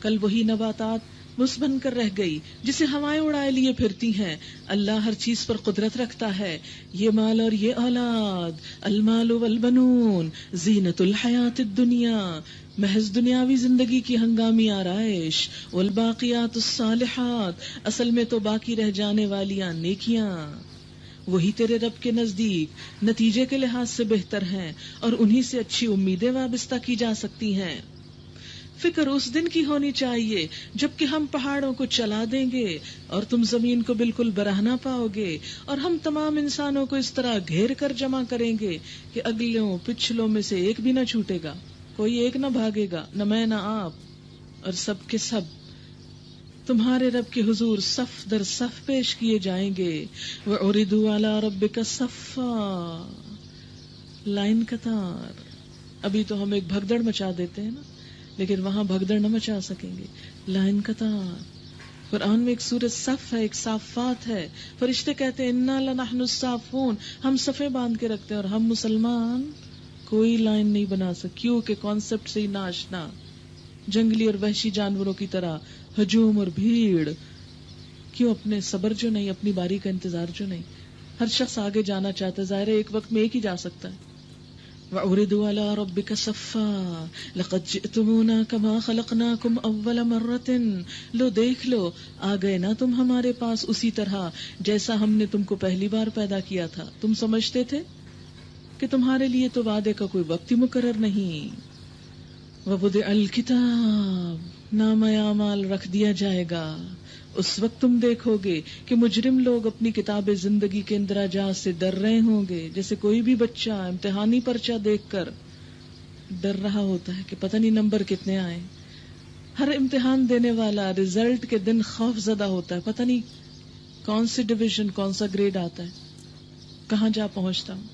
[SPEAKER 1] کل وہی نباتات بس بن کر رہ گئی جسے ہوائیں اڑائے لیے پھرتی ہیں۔ اللہ ہر چیز پر قدرت رکھتا ہے۔ یہ مال اور یہ اولاد، المال والبنون زینت الحیات الدنیا، محض دنیاوی زندگی کی ہنگامی آرائش، والباقیات الصالحات، اصل میں تو باقی رہ جانے والیاں نیکیاں، وہی تیرے رب کے نزدیک نتیجے کے لحاظ سے بہتر ہیں، اور انہی سے اچھی امیدیں وابستہ کی جا سکتی ہیں۔ فکر اس دن کی ہونی چاہیے جب کہ ہم پہاڑوں کو چلا دیں گے اور تم زمین کو بالکل برہنہ پاؤ گے، اور ہم تمام انسانوں کو اس طرح گھیر کر جمع کریں گے کہ اگلوں پچھلوں میں سے ایک بھی نہ چھوٹے گا، کوئی ایک نہ بھاگے گا، نہ میں نہ آپ، اور سب کے سب تمہارے رب کے حضور صف در صف پیش کیے جائیں گے۔ وَعُرِضُوا عَلَىٰ رَبِّكَ صَفًّا، لائن قطار۔ ابھی تو ہم ایک بھگدڑ مچا دیتے ہیں نا، لیکن وہاں بھگدڑ نہ مچا سکیں گے، لائن قطار۔ قرآن میں ایک سورۃ صف ہے، ایک صافات ہے، فرشتے کہتے ہیں اِنَّا لَنَحْنُ الصَّافُونَ، ہم صفیں باندھ کے رکھتے ہیں، اور ہم مسلمان کوئی لائن نہیں بنا سکتے، کیوں کہ کانسیپٹ سے ہی ناشنا، جنگلی اور وحشی جانوروں کی طرح ہجوم اور بھیڑ، کیوں اپنے صبر جو نہیں، اپنی باری کا انتظار جو نہیں۔ ہر شخص آگے جانا چاہتا ہے، ظاہر ہے ایک وقت میں ایک ہی جا سکتا ہے۔ وَعُرِضُوا عَلَىٰ رَبِّكَ صَفًّا لَقَدْ جِئْتُمُونَا كَمَا خَلَقْنَاكُمْ أَوَّلَ مَرَّةٍ، لو دیکھ لو آ گئے نا تم ہمارے پاس اسی طرح جیسا ہم نے تم کو پہلی بار پیدا کیا تھا۔ تم سمجھتے تھے کہ تمہارے لیے تو وعدے کا کوئی وقت ہی مقرر نہیں۔ وَوُضِعَ الْكِتَابُ، نامہ اعمال رکھ دیا جائے گا۔ اس وقت تم دیکھو گے کہ مجرم لوگ اپنی کتاب زندگی کے اندراجات سے ڈر رہے ہوں گے، جیسے کوئی بھی بچہ امتحانی پرچہ دیکھ کر ڈر رہا ہوتا ہے کہ پتہ نہیں نمبر کتنے آئے۔ ہر امتحان دینے والا رزلٹ کے دن خوف زدہ ہوتا ہے، پتہ نہیں کون سی ڈویژن، کون سا گریڈ آتا ہے، کہاں جا پہنچتا ہوں۔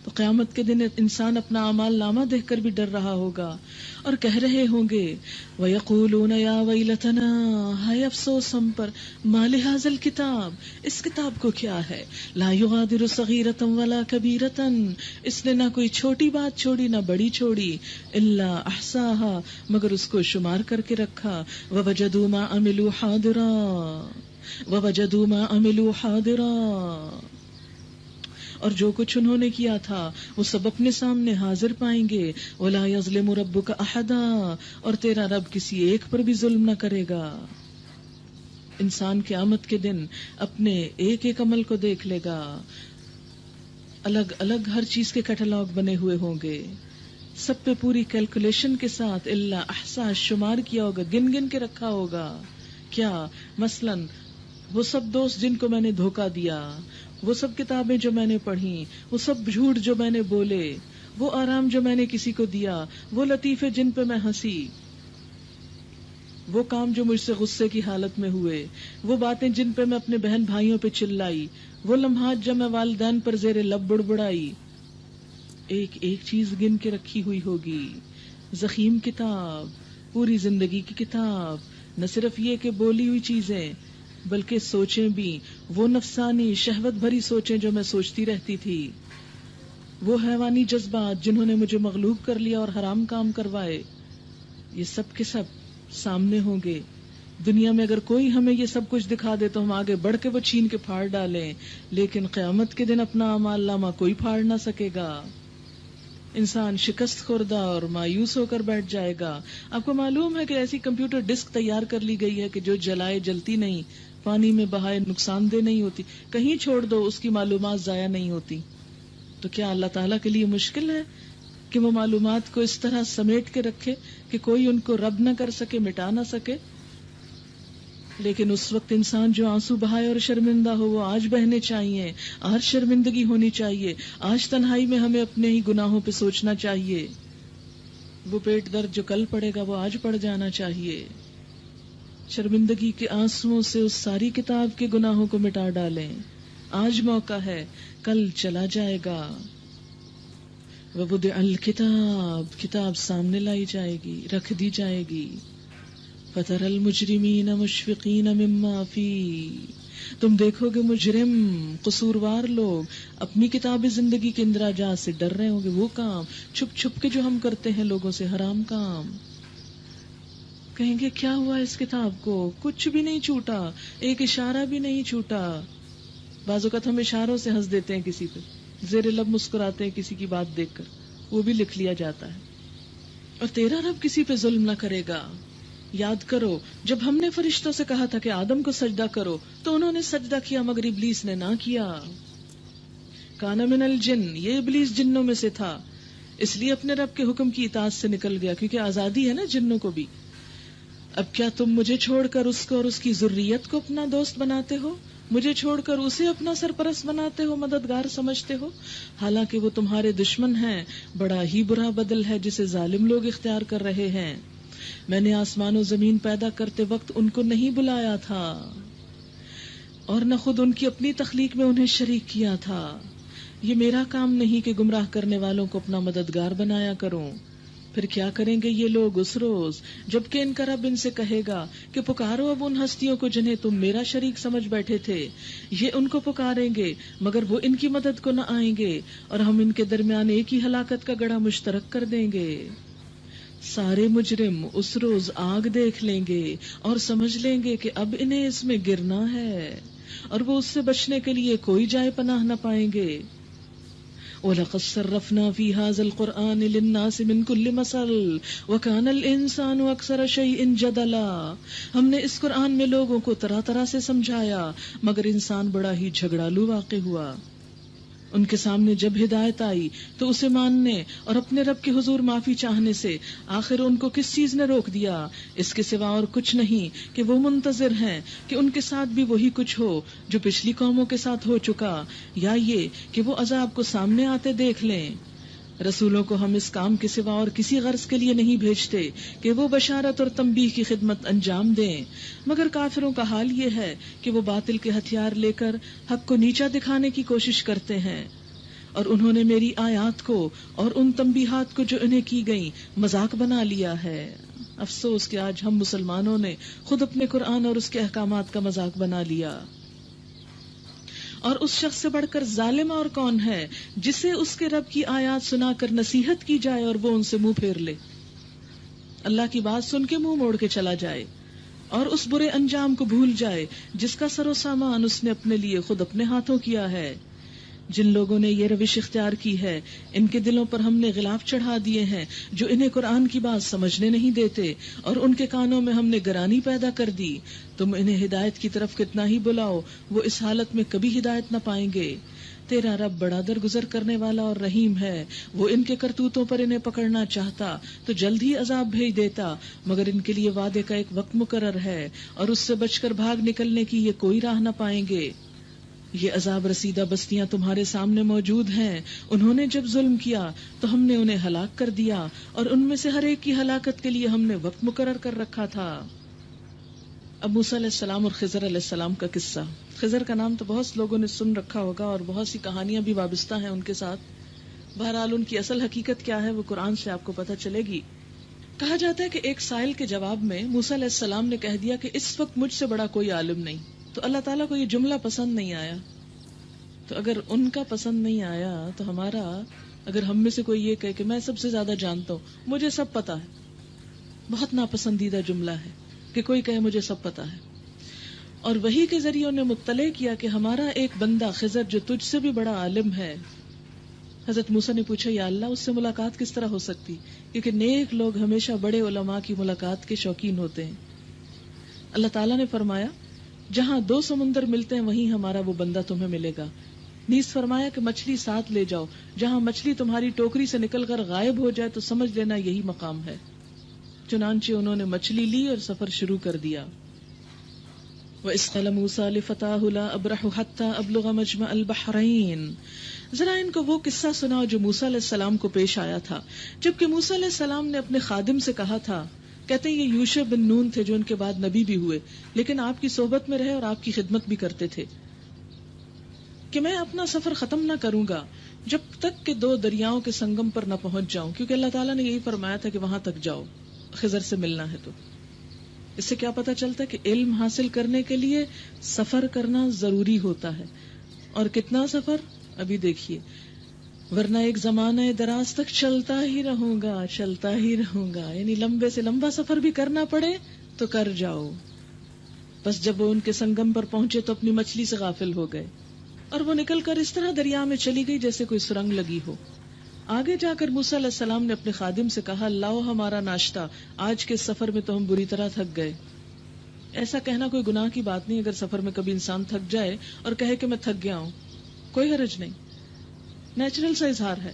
[SPEAKER 1] تو قیامت کے دن انسان اپنا اعمال نامہ دیکھ کر بھی ڈر رہا ہوگا، اور کہہ رہے ہوں گے وَيَقُولُونَ يَا وَيْلَتَنَا، ہائے افسوس ہم پر، مَا لِهَٰذَا الْكِتَابِ، اس کتاب کو کیا ہے، لَا يُغَادِرُ صَغِيرَةً وَلَا كَبِيرَةً، اس نے نہ کوئی چھوٹی بات چھوڑی نہ بڑی چھوڑی، إِلَّا أَحْصَاهَا، مگر اس کو شمار کر کے رکھا، وَوَجَدُوا مَا عَمِلُوا حَاضِرًا، وَوَجَدُوا مَا عَمِلُوا حَاضِرًا، اور جو کچھ انہوں نے کیا تھا وہ سب اپنے سامنے حاضر پائیں گے۔ وَلَا يَظْلِمُ رَبُّكَ أَحَدًا، اور تیرا رب کسی ایک پر بھی ظلم نہ کرے گا۔ انسان قیامت کے دن اپنے ایک ایک عمل کو دیکھ لے گا، الگ الگ ہر چیز کے کیٹلاگ بنے ہوئے ہوں گے، سب پہ پوری کیلکولیشن کے ساتھ الا احصا، شمار کیا ہوگا، گن گن کے رکھا ہوگا۔ کیا مثلاً وہ سب دوست جن کو میں نے دھوکہ دیا، وہ سب کتابیں جو میں نے پڑھی، وہ سب جھوٹ جو میں نے بولے، وہ آرام جو میں نے کسی کو دیا، وہ لطیفے جن پہ میں ہنسی، وہ کام جو مجھ سے غصے کی حالت میں ہوئے، وہ باتیں جن پہ میں اپنے بہن بھائیوں پہ چلائی، وہ لمحات جب میں والدین پر زیر لب بڑبڑائی، ایک ایک چیز گن کے رکھی ہوئی ہوگی۔ ضخیم کتاب، پوری زندگی کی کتاب، نہ صرف یہ کہ بولی ہوئی چیزیں بلکہ سوچیں بھی، وہ نفسانی شہوت بھری سوچیں جو میں سوچتی رہتی تھی، وہ حیوانی جذبات جنہوں نے مجھے مغلوب کر لیا اور حرام کام کروائے، یہ سب کے سب سامنے ہوں گے۔ دنیا میں اگر کوئی ہمیں یہ سب کچھ دکھا دے تو ہم آگے بڑھ کے وہ چھین کے پھاڑ ڈالیں، لیکن قیامت کے دن اپنا اعمال نامہ کوئی پھاڑ نہ سکے گا۔ انسان شکست خوردہ اور مایوس ہو کر بیٹھ جائے گا. آپ کو معلوم ہے کہ ایسی کمپیوٹر ڈسک تیار کر لی گئی ہے کہ جو جلائے جلتی نہیں، پانی میں بہائے نقصان دہ نہیں ہوتی، کہیں چھوڑ دو اس کی معلومات ضائع نہیں ہوتی. تو کیا اللہ تعالیٰ کے لیے مشکل ہے کہ وہ معلومات کو اس طرح سمیٹ کے رکھے کہ کوئی ان کو رد نہ کر سکے، مٹا نہ سکے؟ لیکن اس وقت انسان جو آنسو بہائے اور شرمندہ ہو وہ آج بہنے چاہیے، آج شرمندگی ہونی چاہیے، آج تنہائی میں ہمیں اپنے ہی گناہوں پہ سوچنا چاہیے. وہ پیٹ درد جو کل پڑے گا وہ آج پڑ جانا چاہیے. شرمندگی کے آنسوؤں سے اس ساری کتاب کے گناہوں کو مٹا ڈالیں. آج موقع ہے، کل چلا جائے گا. وَوُضِعَ الْكِتَابُ، کتاب سامنے لائی جائے گی، رکھ دی جائے گی. فَتَرَى الْمُجْرِمِينَ مُشْفِقِينَ مِمَّا فِيهِ، تم دیکھو گے مجرم، قصوروار لوگ اپنی کتاب زندگی کے اندراجات سے ڈر رہے ہوں گے. وہ کام چھپ چھپ کے جو ہم کرتے ہیں لوگوں سے، حرام کام. کہیں گے کیا ہوا اس کتاب کو؟ کچھ بھی نہیں چھوٹا، ایک اشارہ بھی نہیں چھوٹا. بعض اوقات ہم اشاروں سے ہنس دیتے ہیں، کسی پہ زیر لب مسکراتے ہیں کسی کی بات دیکھ کر، وہ بھی لکھ لیا جاتا ہے. اور تیرا رب کسی پہ ظلم نہ کرے گا. یاد کرو جب ہم نے فرشتوں سے کہا تھا کہ آدم کو سجدہ کرو تو انہوں نے سجدہ کیا مگر ابلیس نے نہ کیا. کان من الجن، یہ ابلیس جنوں میں سے تھا، اس لیے اپنے رب کے حکم کی اطاعت سے نکل گیا، کیونکہ آزادی ہے نا جنوں کو بھی. اب کیا تم مجھے چھوڑ کر اس کو اور اس کی ذریت کو اپنا دوست بناتے ہو؟ مجھے چھوڑ کر اسے اپنا سرپرست بناتے ہو، مددگار سمجھتے ہو، حالانکہ وہ تمہارے دشمن ہیں. بڑا ہی برا بدل ہے جسے ظالم لوگ اختیار کر رہے ہیں. میں نے آسمان و زمین پیدا کرتے وقت ان کو نہیں بلایا تھا اور نہ خود ان کی اپنی تخلیق میں انہیں شریک کیا تھا. یہ میرا کام نہیں کہ گمراہ کرنے والوں کو اپنا مددگار بنایا کروں. پھر کیا کریں گے یہ لوگ اس روز جبکہ ان کا رب ان سے کہے گا کہ پکارو اب ان ہستیوں کو جنہیں تم میرا شریک سمجھ بیٹھے تھے. یہ ان کو پکاریں گے مگر وہ ان کی مدد کو نہ آئیں گے، اور ہم ان کے درمیان ایک ہی ہلاکت کا گڑھا مشترک کر دیں گے. سارے مجرم اس روز آگ دیکھ لیں گے اور سمجھ لیں گے کہ اب انہیں اس میں گرنا ہے، اور وہ اس سے بچنے کے لیے کوئی جائے پناہ نہ پائیں گے. وَلَقَدْ صَرَّفْنَا فِي هَذَا الْقُرْآنِ لِلنَّاسِ مِنْ كُلِّ مَثَلٍ وَكَانَ الْإِنسَانُ أَكْثَرَ شَيْءٍ جَدَلًا. ہم نے اس قرآن میں لوگوں کو طرح طرح سے سمجھایا مگر انسان بڑا ہی جھگڑالو واقع ہوا. ان کے سامنے جب ہدایت آئی تو اسے ماننے اور اپنے رب کے حضور معافی چاہنے سے آخر ان کو کس چیز نے روک دیا؟ اس کے سوا اور کچھ نہیں کہ وہ منتظر ہیں کہ ان کے ساتھ بھی وہی کچھ ہو جو پچھلی قوموں کے ساتھ ہو چکا، یا یہ کہ وہ عذاب کو سامنے آتے دیکھ لیں. رسولوں کو ہم اس کام کے سوا اور کسی غرض کے لیے نہیں بھیجتے کہ وہ بشارت اور تنبیہ کی خدمت انجام دیں، مگر کافروں کا حال یہ ہے کہ وہ باطل کے ہتھیار لے کر حق کو نیچا دکھانے کی کوشش کرتے ہیں، اور انہوں نے میری آیات کو اور ان تنبیہات کو جو انہیں کی گئیں مذاق بنا لیا ہے. افسوس کہ آج ہم مسلمانوں نے خود اپنے قرآن اور اس کے احکامات کا مذاق بنا لیا. اور اس شخص سے بڑھ کر ظالم اور کون ہے جسے اس کے رب کی آیات سنا کر نصیحت کی جائے اور وہ ان سے منہ پھیر لے، اللہ کی بات سن کے منہ موڑ کے چلا جائے اور اس برے انجام کو بھول جائے جس کا سر و سامان اس نے اپنے لیے خود اپنے ہاتھوں کیا ہے. جن لوگوں نے یہ روش اختیار کی ہے ان کے دلوں پر ہم نے غلاف چڑھا دیے ہیں جو انہیں قرآن کی بات سمجھنے نہیں دیتے، اور ان کے کانوں میں ہم نے گرانی پیدا کر دی. تم انہیں ہدایت کی طرف کتنا ہی بلاؤ وہ اس حالت میں کبھی ہدایت نہ پائیں گے. تیرا رب بڑا درگزر کرنے والا اور رحیم ہے، وہ ان کے کرتوتوں پر انہیں پکڑنا چاہتا تو جلد ہی عذاب بھیج دیتا، مگر ان کے لیے وعدے کا ایک وقت مقرر ہے اور اس سے بچ کر بھاگ نکلنے کی یہ کوئی راہ نہ پائیں گے. یہ عذاب رسیدہ بستیاں تمہارے سامنے موجود ہیں، انہوں نے جب ظلم کیا تو ہم نے انہیں ہلاک کر دیا، اور ان میں سے ہر ایک کی ہلاکت کے لیے ہم نے وقت مقرر کر رکھا تھا. اب موسیٰ علیہ السلام اور خضر علیہ السلام کا قصہ. خضر کا نام تو بہت لوگوں نے سن رکھا ہوگا اور بہت سی کہانیاں بھی وابستہ ہیں ان کے ساتھ. بہرحال ان کی اصل حقیقت کیا ہے وہ قرآن سے آپ کو پتہ چلے گی. کہا جاتا ہے کہ ایک سائل کے جواب میں موسیٰ علیہ السلام نے کہہ دیا کہ اس وقت مجھ سے بڑا کوئی عالم نہیں. تو اللہ تعالیٰ کو یہ جملہ پسند نہیں آیا. تو اگر ان کا پسند نہیں آیا تو ہمارا، اگر ہم میں سے کوئی یہ کہے کہ میں سب سے زیادہ جانتا ہوں، مجھے سب پتا ہے، بہت ناپسندیدہ جملہ ہے کہ کوئی کہے مجھے سب پتا ہے. اور وحی کے ذریعے انہیں مطلع کیا کہ ہمارا ایک بندہ خضر جو تجھ سے بھی بڑا عالم ہے حضرت موسیٰ نے پوچھا یا اللہ اس سے ملاقات کس طرح ہو سکتی، کیونکہ نیک لوگ ہمیشہ بڑے علماء کی ملاقات کے شوقین ہوتے ہیں۔ اللہ تعالیٰ نے فرمایا جہاں دو سمندر ملتے ہیں وہیں ہمارا وہ بندہ تمہیں ملے گا۔ نیز فرمایا کہ مچھلی ساتھ لے جاؤ، جہاں مچھلی تمہاری ٹوکری سے نکل کر غائب ہو جائے تو سمجھ لینا یہی مقام ہے۔ چنانچہ انہوں نے مچھلی لی اور سفر شروع کر دیا۔ وَإِذْ قَالَ مُوسَىٰ لِفَتَاهُ لَا أَبْرَحُ حَتَّىٰ أَبْلُغَ مَجْمَعَ الْبَحْرَيْنِ۔ ذرا ان کو وہ قصہ سناؤ جو موسیٰ علیہ السلام کو پیش آیا تھا جبکہ موسیٰ علیہ السلام نے اپنے خادم سے کہا تھا، کہتے ہیں یہ یوشع بن نون تھے جو ان کے بعد نبی بھی ہوئے لیکن آپ کی صحبت میں رہے اور آپ کی خدمت بھی کرتے تھے، کہ میں اپنا سفر ختم نہ کروں گا جب تک کہ دو دریاؤں کے سنگم پر نہ پہنچ جاؤں، کیونکہ اللہ تعالیٰ نے یہی فرمایا تھا کہ وہاں تک جاؤ خضر سے ملنا ہے۔ تو اس سے کیا پتہ چلتا ہے کہ علم حاصل کرنے کے لیے سفر کرنا ضروری ہوتا ہے، اور کتنا سفر ابھی دیکھیے، ورنہ ایک زمانہ دراز تک چلتا ہی رہوں گا، یعنی لمبے سے لمبا سفر بھی کرنا پڑے تو کر جاؤ۔ بس جب وہ ان کے سنگم پر پہنچے تو اپنی مچھلی سے غافل ہو گئے اور وہ نکل کر اس طرح دریا میں چلی گئی جیسے کوئی سرنگ لگی ہو۔ آگے جا کر موسیٰ علیہ السلام نے اپنے خادم سے کہا لاؤ ہمارا ناشتہ، آج کے سفر میں تو ہم بری طرح تھک گئے۔ ایسا کہنا کوئی گناہ کی بات نہیں، اگر سفر میں کبھی انسان تھک جائے اور کہے کہ میں تھک گیا ہوں، کوئی حرج نہیں، نیچرل سا اظہار ہے۔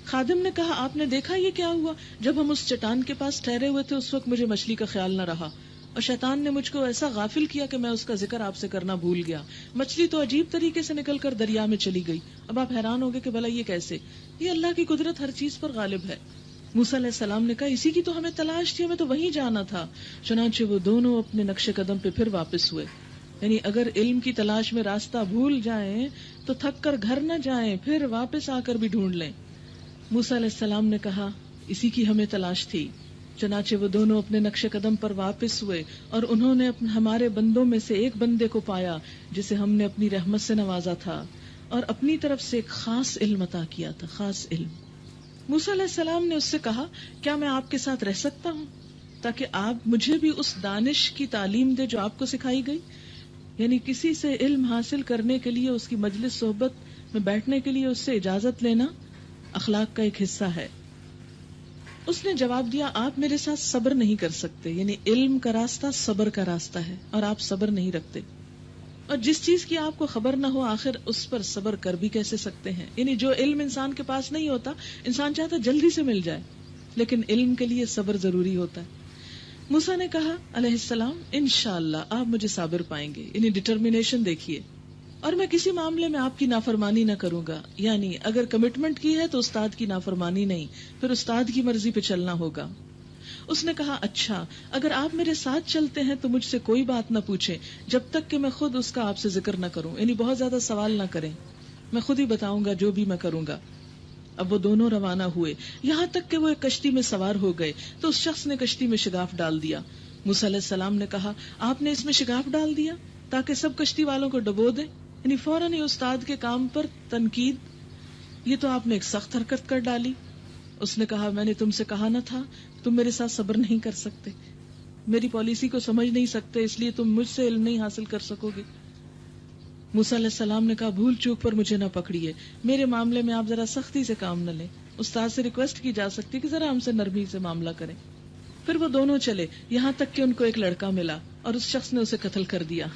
[SPEAKER 1] خادم نے کہا آپ نے دیکھا یہ کیا ہوا؟ جب ہم اس چٹان کے پاس ٹھہرے ہوئے تھے اس وقت مجھے مچھلی کا خیال نہ رہا اور شیطان نے مجھ کو ایسا غافل کیا کہ میں اس کا ذکر آپ سے کرنا بھول گیا۔ مچھلی تو عجیب طریقے سے نکل کر دریا میں چلی گئی۔ اب آپ حیران ہوگے کہ بھلا یہ کیسے؟ یہ اللہ کی قدرت ہر چیز پر غالب ہے۔ موسیٰ علیہ السلام نے کہا اسی کی تو ہمیں تلاش تھی، ہمیں تو وہیں جانا تھا۔ چنانچہ وہ دونوں اپنے نقش قدم پہ پھر واپس ہوئے۔ یعنی اگر علم کی تلاش میں راستہ بھول جائیں تو تھک کر گھر نہ جائیں، پھر واپس آ کر بھی ڈھونڈ لیں۔ موسیٰ علیہ السلام نے کہا اسی کی ہمیں تلاش تھی۔ چنانچہ وہ دونوں اپنے نقش قدم پر واپس ہوئے اور انہوں نے ہمارے بندوں میں سے ایک بندے کو پایا جسے ہم نے اپنی رحمت سے نوازا تھا اور اپنی طرف سے ایک خاص علم عطا کیا تھا، خاص علم۔ موسیٰ علیہ السلام نے اس سے کہا کیا میں آپ کے ساتھ رہ سکتا ہوں تاکہ آپ مجھے بھی اس دانش کی تعلیم دے جو آپ کو سکھائی گئی؟ یعنی کسی سے علم حاصل کرنے کے لیے اس کی مجلس صحبت میں بیٹھنے کے لیے اس سے اجازت لینا اخلاق کا ایک حصہ ہے۔ اس نے جواب دیا آپ میرے ساتھ صبر نہیں کر سکتے، یعنی علم کا راستہ صبر کا راستہ ہے اور آپ صبر نہیں رکھتے، اور جس چیز کی آپ کو خبر نہ ہو آخر اس پر صبر کر بھی کیسے سکتے ہیں؟ یعنی جو علم انسان کے پاس نہیں ہوتا، انسان چاہتا جلدی سے مل جائے، لیکن علم کے لیے صبر ضروری ہوتا ہے۔ موسیٰ نے کہا علیہ السلام انشاءاللہ آپ مجھے صابر پائیں گے، یعنی ڈٹرمینیشن دیکھیے، اور میں کسی معاملے میں آپ کی نافرمانی نہ کروں گا، یعنی اگر کمٹمنٹ کی ہے تو استاد کی نافرمانی نہیں، پھر استاد کی مرضی پہ چلنا ہوگا۔ اس نے کہا اچھا اگر آپ میرے ساتھ چلتے ہیں تو مجھ سے کوئی بات نہ پوچھیں جب تک کہ میں خود اس کا آپ سے ذکر نہ کروں، یعنی بہت زیادہ سوال نہ کریں، میں خود ہی بتاؤں گا جو بھی میں کروں گا۔ اب وہ دونوں روانہ ہوئے، یہاں تک کہ وہ ایک کشتی میں سوار ہو گئے تو اس شخص نے کشتی میں شگاف ڈال دیا۔ موسیٰ علیہ السلام نے کہا آپ نے اس میں شگاف ڈال دیا تاکہ سب کشتی والوں کو ڈبو دیں، یعنی فوراً ہی استاد کے کام پر تنقید، یہ تو آپ نے ایک سخت حرکت کر ڈالی۔ اس نے کہا میں نے تم سے کہا نہ تھا تم میرے ساتھ صبر نہیں کر سکتے، میری پالیسی کو سمجھ نہیں سکتے، اس لیے تم مجھ سے علم نہیں حاصل کر سکو گے۔ موسیٰ علیہ السلام نے کہا بھول چوک پر مجھے نہ پکڑیے، میرے معاملے میں آپ ذرا سختی سے کام نہ لیں، استاد سے ریکویسٹ کی جا سکتی کہ ذرا ہم سے نرمی سے معاملہ کریں۔ پھر وہ دونوں چلے یہاں تک کہ ان کو ایک لڑکا ملا اور اس شخص نے اسے قتل کر دیا۔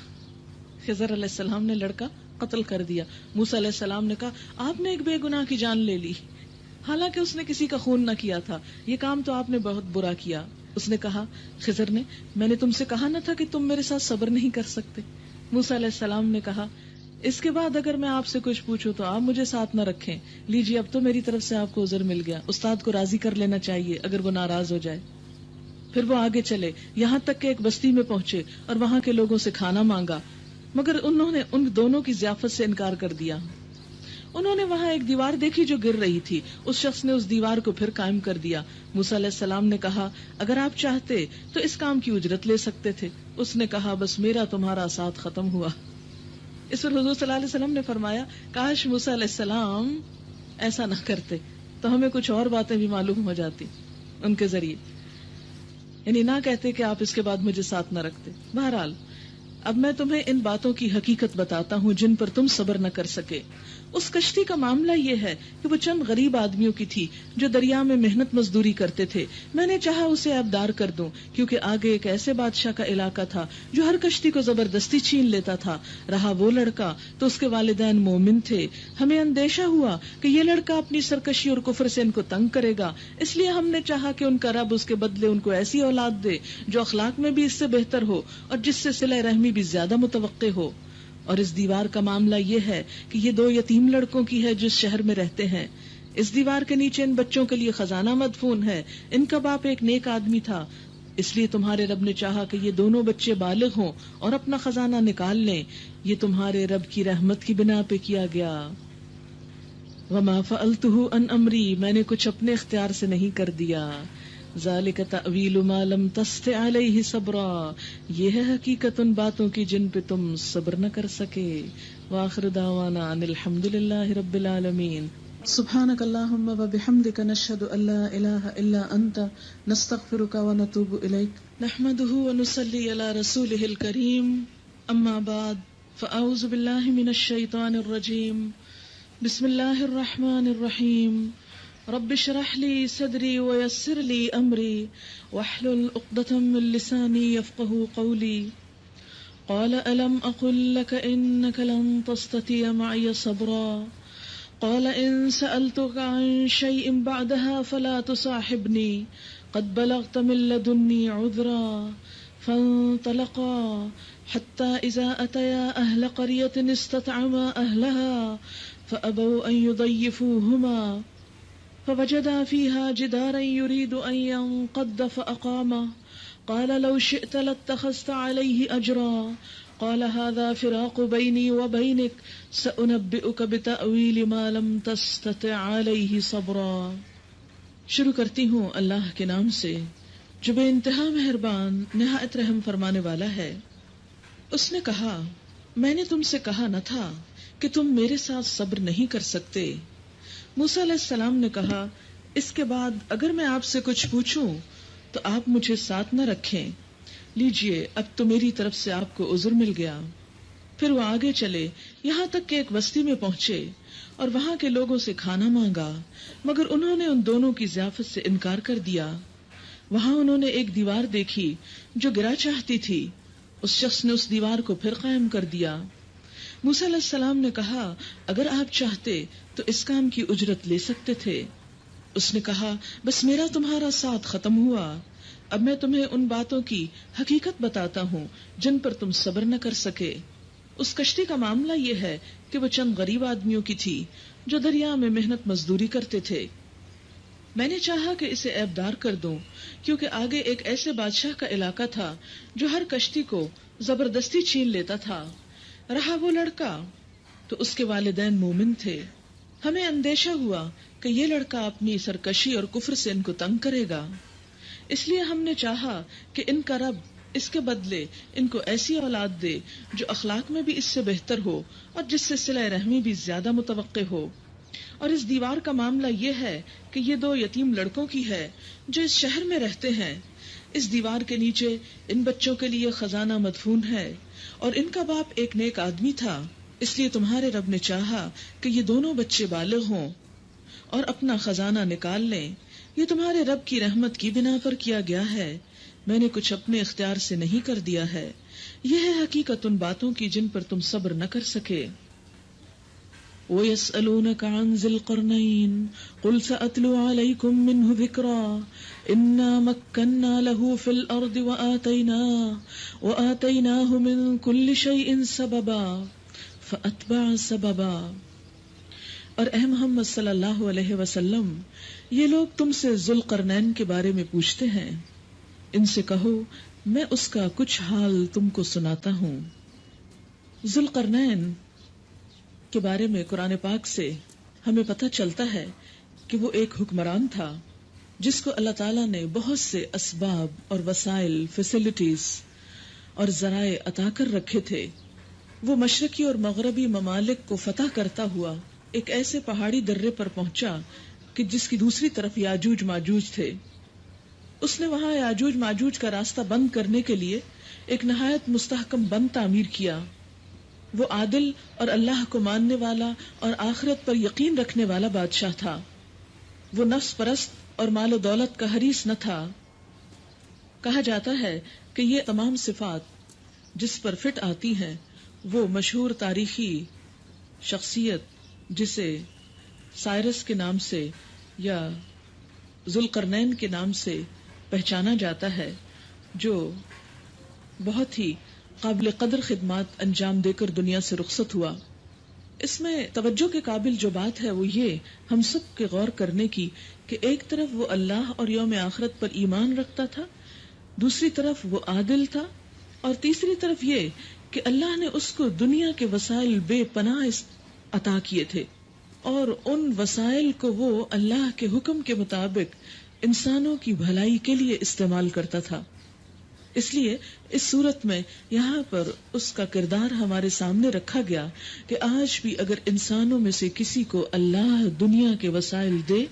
[SPEAKER 1] خضر علیہ السلام نے لڑکا قتل کر دیا۔ موسیٰ علیہ السلام نے کہا آپ نے ایک بے گناہ کی جان لے لی، حالانکہ اس نے کسی کا خون نہ کیا تھا، یہ کام تو آپ نے بہت برا کیا۔ اس نے کہا خضر نے میں نے تم سے کہا نہ تھا کہ تم میرے ساتھ صبر نہیں کر سکتے؟ موسیٰ علیہ السلام نے کہا اس کے بعد اگر میں آپ سے کچھ پوچھوں تو آپ مجھے ساتھ نہ رکھیں، لیجیے اب تو میری طرف سے آپ کو عذر مل گیا، استاد کو راضی کر لینا چاہیے اگر وہ ناراض ہو جائے۔ پھر وہ آگے چلے یہاں تک کہ ایک بستی میں پہنچے اور وہاں کے لوگوں سے کھانا مانگا، مگر انہوں نے ان دونوں کی ضیافت سے انکار کر دیا۔ انہوں نے وہاں ایک دیوار دیکھی جو گر رہی تھی، اس شخص نے اس دیوار کو پھر قائم کر دیا۔ موسیٰ علیہ السلام نے کہا اگر آپ چاہتے تو اس کام کی اجرت لے سکتے تھے۔ اس نے کہا بس میرا تمہارا ساتھ ختم ہوا۔ اس پر حضور صلی اللہ علیہ وسلم نے فرمایا کاش موسیٰ علیہ السلام ایسا نہ کرتے تو ہمیں کچھ اور باتیں بھی معلوم ہو جاتی ان کے ذریعے، یعنی نہ کہتے کہ آپ اس کے بعد مجھے ساتھ نہ رکھتے۔ بہرحال اب میں تمہیں ان باتوں کی حقیقت بتاتا ہوں جن پر تم صبر نہ کر سکے۔ اس کشتی کا معاملہ یہ ہے کہ وہ چند غریب آدمیوں کی تھی جو دریا میں محنت مزدوری کرتے تھے۔ میں نے چاہا اسے آبدار کر دوں، کیونکہ آگے ایک ایسے بادشاہ کا علاقہ تھا جو ہر کشتی کو زبردستی چھین لیتا تھا۔ رہا وہ لڑکا تو اس کے والدین مومن تھے۔ ہمیں اندیشہ ہوا کہ یہ لڑکا اپنی سرکشی اور کفر سے ان کو تنگ کرے گا، اس لیے ہم نے چاہا کہ ان کا رب اس کے بدلے ان کو ایسی اولاد دے جو اخلاق میں بھی اس سے بہتر ہو اور جس سے صلہ رحمی بھی زیادہ متوقع ہو۔ اور اس دیوار کا معاملہ یہ ہے کہ یہ 2 یتیم لڑکوں کی ہے جس شہر میں رہتے ہیں۔ اس دیوار کے نیچے ان بچوں کے لیے خزانہ مدفون ہے۔ ان کا باپ ایک نیک آدمی تھا، اس لیے تمہارے رب نے چاہا کہ یہ دونوں بچے بالغ ہوں اور اپنا خزانہ نکال لیں۔ یہ تمہارے رب کی رحمت کی بنا پہ کیا گیا۔ وما فعلته عن امری، میں نے کچھ اپنے اختیار سے نہیں کر دیا۔ ذالک تأویل ما لم تستطع علیہ صبرا، یہ ہے حقیقت ان باتوں کی جن پہ تم صبر نہ کر سکے۔ وآخر دعوانا ان الحمد للہ رب العالمین۔ سبحانک اللہم وبحمدک نشہد ان لا الہ الا انت نستغفرک ونتوب الیک، نحمدہ ونصلی علی رسولہ الکریم، اما بعد فاعوذ باللہ من الشیطان الرجیم، بسم اللہ الرحمن الرحیم۔ رب اشرح لي صدري ويسر لي أمري واحلل عقدة من لساني يفقهوا قولي قال ألم أقل لك إنك لن تستطيع معي صبرا قال إن سألتك عن شيء بعدها فلا تصاحبني قد بلغت من لدني عذرا فانطلقا حتى إذا أتيا أهل قرية استطعما أهلها فأبوا أن يضيفوهما فوجدا فيها جدارا يريد أن ينقض فأقامه قال لو شئت لاتخذت عليه أجرا قال هذا فراق بيني وبينك سأنبئك بتأويل ما لم تستطع عليه صبرا۔ شروع کرتی ہوں اللہ کے نام سے جو بے انتہا مہربان نہایت رحم فرمانے والا ہے۔ اس نے کہا، میں نے تم سے کہا نہ تھا کہ تم میرے ساتھ صبر نہیں کر سکتے۔ موسیٰ علیہ السلام نے کہا، اس کے بعد اگر میں آپ سے کچھ پوچھوں تو آپ مجھے ساتھ نہ رکھیں، لیجئے اب تو میری طرف سے آپ کو عذر مل گیا۔ پھر وہ آگے چلے یہاں تک کہ ایک بستی میں پہنچے اور وہاں کے لوگوں سے کھانا مانگا، مگر انہوں نے ان دونوں کی ضیافت سے انکار کر دیا۔ وہاں انہوں نے ایک دیوار دیکھی جو گرا چاہتی تھی، اس شخص نے اس دیوار کو پھر قائم کر دیا۔ موسیٰ علیہ السلام نے کہا، اگر آپ چاہتے تو اس کام کی اجرت لے سکتے تھے۔ اس نے کہا، بس میرا تمہارا ساتھ ختم ہوا، اب میں تمہیں ان باتوں کی حقیقت بتاتا ہوں جن پر تم صبر نہ کر سکے۔ اس کشتی کا معاملہ یہ ہے کہ وہ چند غریب آدمیوں کی تھی جو دریا میں محنت مزدوری کرتے تھے۔ میں نے چاہا کہ اسے عیبدار کر دوں، کیونکہ آگے ایک ایسے بادشاہ کا علاقہ تھا جو ہر کشتی کو زبردستی چھین لیتا تھا۔ رہا وہ لڑکا تو اس کے والدین مومن تھے۔ ہمیں اندیشہ ہوا کہ یہ لڑکا اپنی سرکشی اور کفر سے ان کو تنگ کرے گا، اس لیے ہم نے چاہا کہ ان کا رب اس کے بدلے ان کو ایسی اولاد دے جو اخلاق میں بھی اس سے بہتر ہو اور جس سے صلہ رحمی بھی زیادہ متوقع ہو۔ اور اس دیوار کا معاملہ یہ ہے کہ یہ 2 یتیم لڑکوں کی ہے جو اس شہر میں رہتے ہیں۔ اس دیوار کے نیچے ان بچوں کے لیے خزانہ مدفون ہے اور ان کا باپ ایک نیک آدمی تھا، اس لیے تمہارے رب نے چاہا کہ یہ دونوں بچے بالغ ہوں اور اپنا خزانہ نکال لیں۔ یہ تمہارے رب کی رحمت کی بنا پر کیا گیا ہے، میں نے کچھ اپنے اختیار سے نہیں کر دیا ہے۔ یہ ہے حقیقت ان باتوں کی جن پر تم صبر نہ کر سکے۔ وَيَسْأَلُونَكَ عَنْ ذِي الْقَرْنَيْنِ قُلْ سَأَتْلُو عَلَيْكُمْ مِنْهُ ذِكْرًا إِنَّا مَكَّنَّا لَهُ فِي الْأَرْضِ وَآتَيْنَاهُ مِنْ كُلِّ شَيْءٍ سَبَبًا فَأَتْبَعَ سَبَبًا۔ اور اے محمد صلی اللہ علیہ وسلم، یہ لوگ تم سے ذو القرنین کے بارے میں پوچھتے ہیں، ان سے کہو میں اس کا کچھ حال تم کو سناتا ہوں۔ ذو القرنین کے بارے میں قرآن پاک سے ہمیں پتہ چلتا ہے کہ وہ ایک حکمران تھا جس کو اللہ تعالیٰ نے بہت سے اسباب اور وسائل، فیسلٹیز اور ذرائع عطا کر رکھے تھے۔ وہ مشرقی اور مغربی ممالک کو فتح کرتا ہوا ایک ایسے پہاڑی درے پر پہنچا کہ جس کی دوسری طرف یاجوج ماجوج تھے۔ اس نے وہاں یاجوج ماجوج کا راستہ بند کرنے کے لیے ایک نہایت مستحکم بند تعمیر کیا. وہ عادل اور اللہ کو ماننے والا اور آخرت پر یقین رکھنے والا بادشاہ تھا. وہ نفس پرست اور مال و دولت کا حریص نہ تھا. کہا جاتا ہے کہ یہ تمام صفات جس پر فٹ آتی ہیں وہ مشہور تاریخی شخصیت جسے سائرس کے نام سے یا ذوالقرنین کے نام سے پہچانا جاتا ہے، جو بہت ہی قابل قدر خدمات انجام دے کر دنیا سے رخصت ہوا. اس میں توجہ کے قابل جو بات ہے وہ یہ ہم سب کے غور کرنے کی کہ ایک طرف وہ اللہ اور یوم آخرت پر ایمان رکھتا تھا، دوسری طرف وہ عادل تھا، اور تیسری طرف یہ کہ اللہ نے اس کو دنیا کے وسائل بے پناہ عطا کیے تھے، اور ان وسائل کو وہ اللہ کے حکم کے مطابق انسانوں کی بھلائی کے لیے استعمال کرتا تھا. اس لیے اس صورت میں یہاں پر اس کا کردار ہمارے سامنے رکھا گیا کہ آج بھی اگر انسانوں میں سے کسی کو اللہ دنیا کے وسائل دے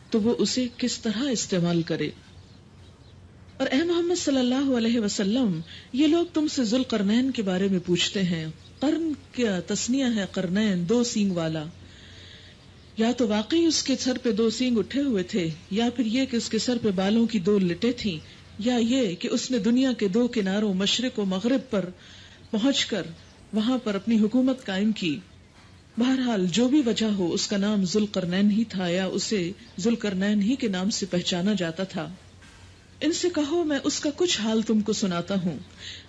[SPEAKER 1] تو وہ اسے کس طرح استعمال کرے. اور اے محمد صلی اللہ علیہ وسلم، یہ لوگ تم سے ذوالقرنین کے بارے میں پوچھتے ہیں. قرن کیا تسنیہ ہے قرنین، دو سینگ والا. یا تو واقعی اس کے سر پہ دو سینگ اٹھے ہوئے تھے، یا پھر یہ کہ اس کے سر پہ بالوں کی دو لٹیں تھیں، یا یہ کہ اس نے دنیا کے دو کناروں مشرق و مغرب پر پہنچ کر وہاں پر اپنی حکومت قائم کی. بہرحال جو بھی وجہ ہو، اس کا نام ذوالقرنین ہی تھا یا اسے ذوالقرنین ہی کے نام سے پہچانا جاتا تھا. ان سے کہو میں اس کا کچھ حال تم کو سناتا ہوں.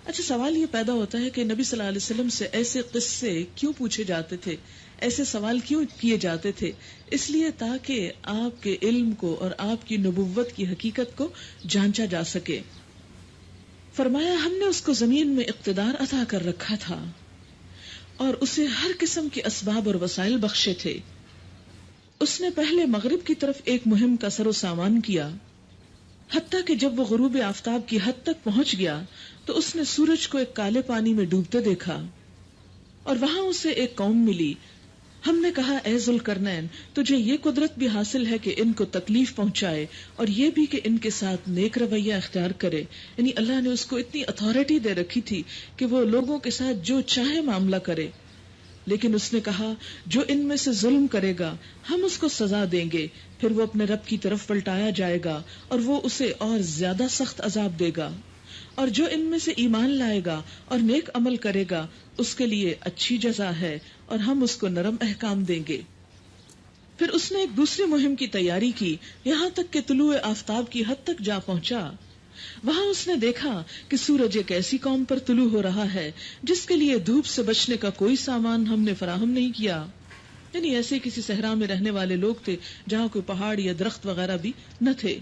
[SPEAKER 1] اچھا، سوال یہ پیدا ہوتا ہے کہ نبی صلی اللہ علیہ وسلم سے ایسے قصے کیوں پوچھے جاتے تھے، ایسے سوال کیوں کیے جاتے تھے؟ اس لیے تاکہ آپ کے علم کو اور آپ کی نبوت کی حقیقت کو جانچا جا سکے. فرمایا ہم نے اس کو زمین میں اقتدار عطا کر رکھا تھا اور اسے ہر قسم کے اسباب اور وسائل بخشے تھے. اس نے پہلے مغرب کی طرف ایک مہم کا سر و سامان کیا، حتیٰ کہ جب وہ غروب آفتاب کی حد تک پہنچ گیا تو اس نے سورج کو ایک کالے پانی میں ڈوبتے دیکھا، اور وہاں اسے ایک قوم ملی. ہم نے کہا اے ذوالقرنین، تجھے یہ قدرت بھی حاصل ہے کہ ان کو تکلیف پہنچائے اور یہ بھی کہ ان کے ساتھ نیک رویہ اختیار کرے. یعنی اللہ نے اس کو اتنی اتھارٹی دے رکھی تھی کہ وہ لوگوں کے ساتھ جو چاہے معاملہ کرے. لیکن اس نے کہا جو ان میں سے ظلم کرے گا ہم اس کو سزا دیں گے، پھر وہ اپنے رب کی طرف پلٹایا جائے گا اور وہ اسے اور زیادہ سخت عذاب دے گا. اور جو ان میں سے ایمان لائے گا اور نیک عمل کرے گا اس کے لیے اچھی جزا ہے اور ہم اس کو نرم احکام دیں گے. پھر اس نے ایک دوسری مہم کی تیاری کی، یہاں تک کہ طلوع آفتاب کی حد تک جا پہنچا. وہاں اس نے دیکھا کہ سورج ایک ایسی قوم پر طلوع ہو رہا ہے جس کے لیے دھوپ سے بچنے کا کوئی سامان ہم نے فراہم نہیں کیا. یعنی ایسے کسی صحرا میں رہنے والے لوگ تھے جہاں کوئی پہاڑ یا درخت وغیرہ بھی نہ تھے.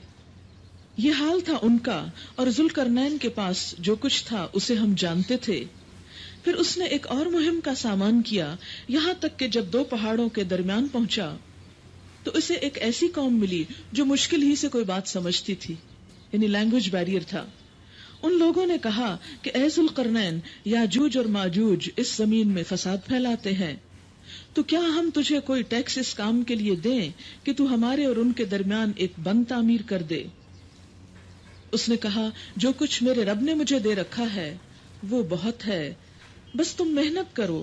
[SPEAKER 1] یہ حال تھا ان کا، اور ذوالقرنین کے پاس جو کچھ تھا اسے ہم جانتے تھے. پھر اس نے ایک اور مہم کا سامان کیا، یہاں تک کہ جب دو پہاڑوں کے درمیان پہنچا تو اسے ایک ایسی قوم ملی جو مشکل ہی سے کوئی بات سمجھتی تھی، یعنی لینگویج بیریئر تھا. ان لوگوں نے کہا کہ اے ذوالقرنین، یاجوج اور ماجوج اس زمین میں فساد پھیلاتے ہیں، تو کیا ہم تجھے کوئی ٹیکس اس کام کے لیے دیں کہ تو ہمارے اور ان کے درمیان ایک بند تعمیر کر دے؟ اس نے کہا جو کچھ میرے رب نے مجھے دے رکھا ہے وہ بہت ہے، بس تم محنت کرو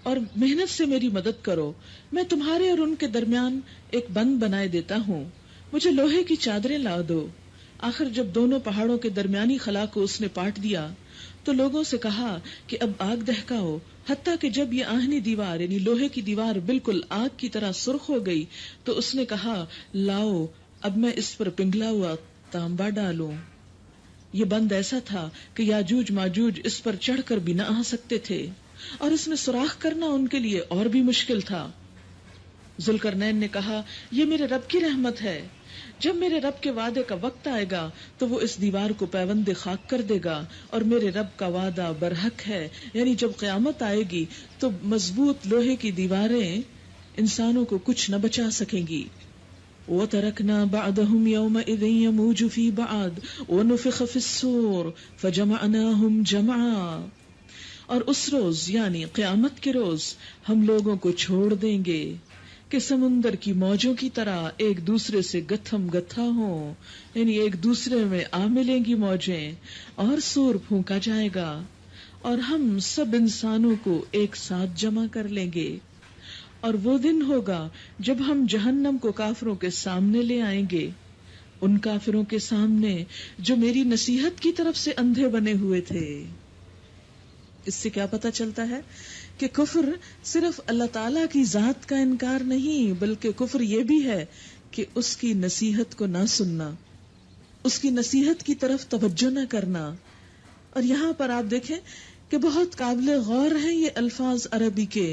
[SPEAKER 1] اور محنت سے میری مدد کرو. میں تمہارے اور ان کے درمیان ایک بند بنائے دیتا ہوں. مجھے لوہے کی چادریں لا دو. آخر جب دونوں پہاڑوں کے درمیانی خلا کو اس نے پاٹ دیا تو لوگوں سے کہا کہ اب آگ دہکاؤ، حتیٰ کہ جب یہ آہنی دیوار یعنی لوہے کی دیوار بالکل آگ کی طرح سرخ ہو گئی تو اس نے کہا لاؤ اب میں اس پر پنگھلا ہوا تانبا ڈالوں. یہ بند ایسا تھا کہ یاجوج ماجوج اس پر چڑھ کر بھی نہ آ سکتے تھے، اور اس میں سوراخ کرنا ان کے لیے اور بھی مشکل تھا. ذوالقرنین نے کہا یہ میرے رب کی رحمت ہے، جب میرے رب کے وعدے کا وقت آئے گا تو وہ اس دیوار کو پیوند خاک کر دے گا، اور میرے رب کا وعدہ برحق ہے. یعنی جب قیامت آئے گی تو مضبوط لوہے کی دیواریں انسانوں کو کچھ نہ بچا سکیں گی. وَتَرَكْنَا بَعْدَهُمْ يَوْمَئِذٍ يَمُوجُ فِي بَعْضٍ وَنُفِخَ فِي الصُّورِ فَجَمَعْنَاهُمْ جَمْعًا. اور اس روز یعنی قیامت کے روز ہم لوگوں کو چھوڑ دیں گے کہ سمندر کی موجوں کی طرح ایک دوسرے سے گتھم گتھا ہوں، یعنی ایک دوسرے میں آ ملیں گی موجیں، اور سور پھونکا جائے گا اور ہم سب انسانوں کو ایک ساتھ جمع کر لیں گے. اور وہ دن ہوگا جب ہم جہنم کو کافروں کے سامنے لے آئیں گے، ان کافروں کے سامنے جو میری نصیحت کی طرف سے اندھے بنے ہوئے تھے. اس سے کیا پتہ چلتا ہے کہ کفر صرف اللہ تعالیٰ کی ذات کا انکار نہیں، بلکہ کفر یہ بھی ہے کہ اس کی نصیحت کو نہ سننا، اس کی نصیحت کی طرف توجہ نہ کرنا. اور یہاں پر آپ دیکھیں کہ بہت قابل غور ہیں یہ الفاظ عربی کے.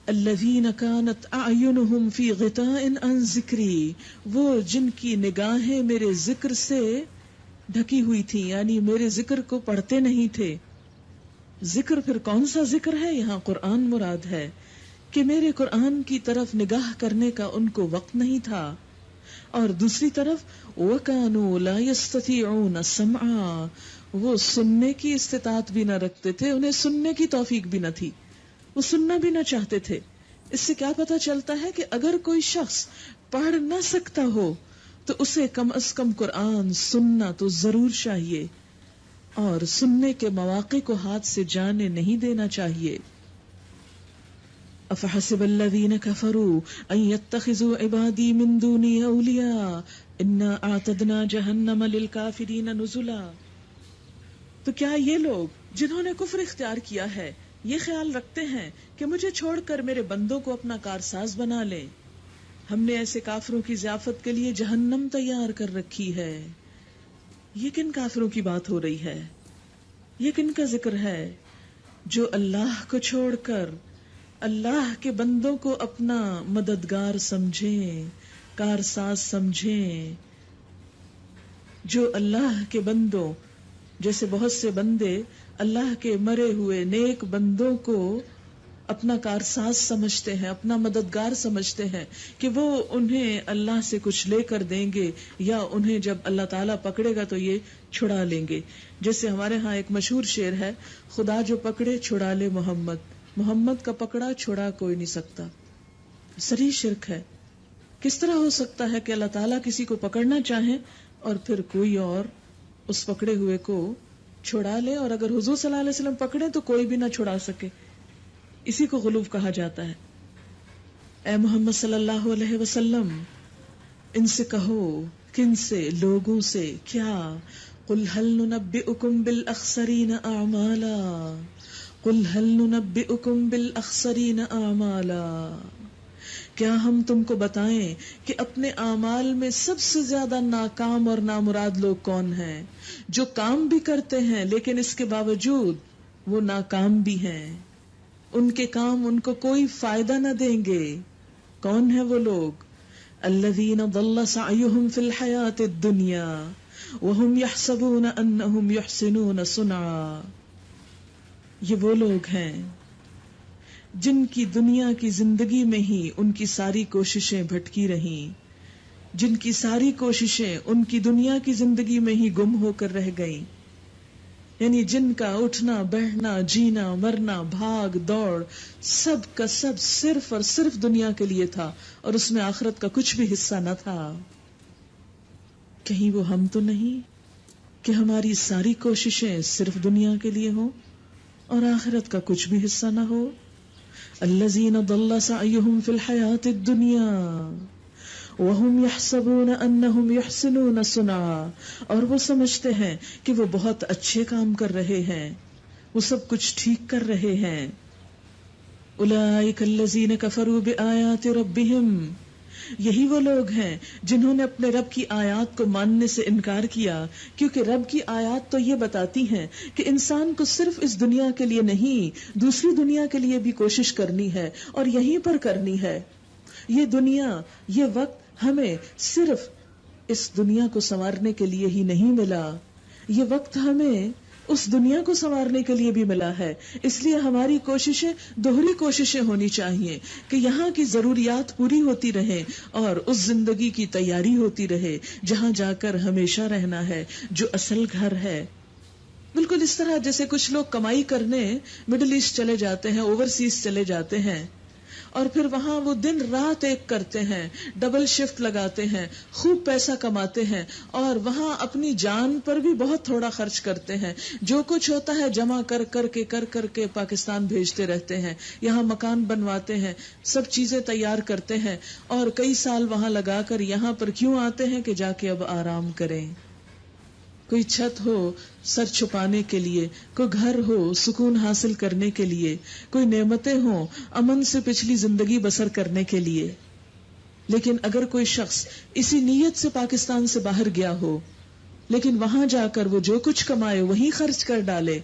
[SPEAKER 1] الذین کانت اعینہم فی غطاء عن ذکری، وہ جن کی نگاہیں میرے ذکر سے ڈھکی ہوئی تھی، یعنی میرے ذکر کو پڑھتے نہیں تھے. ذکر پھر کون سا ذکر ہے؟ یہاں قرآن مراد ہے کہ میرے قرآن کی طرف نگاہ کرنے کا ان کو وقت نہیں تھا. اور دوسری طرف وَكَانُوا لَا يَسْتَطِيعُونَ سَمْعًا، وہ سننے کی استطاعت بھی نہ رکھتے تھے، انہیں سننے کی توفیق بھی نہ تھی، وہ سننا بھی نہ چاہتے تھے. اس سے کیا پتہ چلتا ہے کہ اگر کوئی شخص پڑھ نہ سکتا ہو تو اسے کم از کم قرآن سننا تو ضرور چاہیے، اور سننے کے مواقع کو ہاتھ سے جانے نہیں دینا چاہیے. افحسب الذین کفروا ان یتخذوا عبادی من دونی اولیاء انا اعتدنا جہنم للکافرین نزلا. تو کیا یہ لوگ جنہوں نے کفر اختیار کیا ہے یہ خیال رکھتے ہیں کہ مجھے چھوڑ کر میرے بندوں کو اپنا کارساز بنا لیں؟ ہم نے ایسے کافروں کی ضیافت کے لیے جہنم تیار کر رکھی ہے. یہ کن کافروں کی بات ہو رہی ہے؟ یہ کن کا ذکر ہے جو اللہ کو چھوڑ کر اللہ کے بندوں کو اپنا مددگار سمجھیں، کارساز سمجھیں؟ جو اللہ کے بندوں، جیسے بہت سے بندے اللہ کے مرے ہوئے نیک بندوں کو اپنا کارساز سمجھتے ہیں، اپنا مددگار سمجھتے ہیں کہ وہ انہیں اللہ سے کچھ لے کر دیں گے، یا انہیں جب اللہ تعالیٰ پکڑے گا تو یہ چھڑا لیں گے. جیسے ہمارے ہاں ایک مشہور شعر ہے، خدا جو پکڑے چھڑا لے محمد، محمد کا پکڑا چھڑا کوئی نہیں سکتا. صریح شرک ہے. کس طرح ہو سکتا ہے کہ اللہ تعالیٰ کسی کو پکڑنا چاہیں اور پھر کوئی اور اس پکڑے ہوئے کو چھڑا لے، اور اگر حضور صلی اللہ علیہ وسلم پکڑے تو کوئی بھی نہ چھڑا سکے. اسی کو غلو کہا جاتا ہے. اے محمد صلی اللہ علیہ وسلم ان سے کہو، کن سے؟ لوگوں سے. کیا؟ قل هل ننبئکم بالاخسرین اعمالا، قل هل ننبئکم بالاخسرین اعمالا، کیا ہم تم کو بتائیں کہ اپنے اعمال میں سب سے زیادہ ناکام اور نامراد لوگ کون ہیں؟ جو کام بھی کرتے ہیں لیکن اس کے باوجود وہ ناکام بھی ہیں، ان کے کام ان کو کوئی فائدہ نہ دیں گے. کون ہیں وہ لوگ؟ الذین ضل سعیہم فی الحیاۃ الدنیا وہم یحسبون انہم یحسنون صنعا. یہ وہ لوگ ہیں جن کی دنیا کی زندگی میں ہی ان کی ساری کوششیں بھٹکی رہیں، جن کی ساری کوششیں ان کی دنیا کی زندگی میں ہی گم ہو کر رہ گئیں. یعنی جن کا اٹھنا بیٹھنا جینا مرنا بھاگ دوڑ سب کا سب صرف اور صرف دنیا کے لیے تھا، اور اس میں آخرت کا کچھ بھی حصہ نہ تھا. کہیں وہ ہم تو نہیں کہ ہماری ساری کوششیں صرف دنیا کے لیے ہوں اور آخرت کا کچھ بھی حصہ نہ ہو. الذین ضل سعیہم فی الحیاۃ الدنیا وہم یحسبون انہم یحسنون صنعا، اور وہ سمجھتے ہیں کہ وہ بہت اچھے کام کر رہے ہیں، وہ سب کچھ ٹھیک کر رہے ہیں. اولئک الذین کفروا بآیات ربہم، یہی وہ لوگ ہیں جنہوں نے اپنے رب کی آیات کو ماننے سے انکار کیا، کیونکہ رب کی آیات تو یہ بتاتی ہیں کہ انسان کو صرف اس دنیا کے لیے نہیں دوسری دنیا کے لیے بھی کوشش کرنی ہے، اور یہیں پر کرنی ہے. یہ دنیا، یہ وقت ہمیں صرف اس دنیا کو سنوارنے کے لیے ہی نہیں ملا، یہ وقت ہمیں اس دنیا کو سنوارنے کے لیے بھی ملا ہے. اس لیے ہماری کوششیں دوہری کوششیں ہونی چاہیے کہ یہاں کی ضروریات پوری ہوتی رہے اور اس زندگی کی تیاری ہوتی رہے جہاں جا کر ہمیشہ رہنا ہے، جو اصل گھر ہے. بالکل اس طرح جیسے کچھ لوگ کمائی کرنے مڈل ایسٹ چلے جاتے ہیں، اوورسیز چلے جاتے ہیں، اور پھر وہاں وہ دن رات ایک کرتے ہیں، ڈبل شفٹ لگاتے ہیں، خوب پیسہ کماتے ہیں، اور وہاں اپنی جان پر بھی بہت تھوڑا خرچ کرتے ہیں. جو کچھ ہوتا ہے جمع کر کے پاکستان بھیجتے رہتے ہیں، یہاں مکان بنواتے ہیں، سب چیزیں تیار کرتے ہیں، اور کئی سال وہاں لگا کر یہاں پر کیوں آتے ہیں کہ جا کے اب آرام کریں. کوئی چھت ہو سر چھپانے کے لیے، کوئی گھر ہو سکون حاصل کرنے کے لیے، کوئی نعمتیں ہوں امن سے پچھلی زندگی بسر کرنے کے لیے. لیکن اگر کوئی شخص اسی نیت سے پاکستان سے باہر گیا ہو، لیکن وہاں جا کر وہ جو کچھ کمائے وہیں خرچ کر ڈالے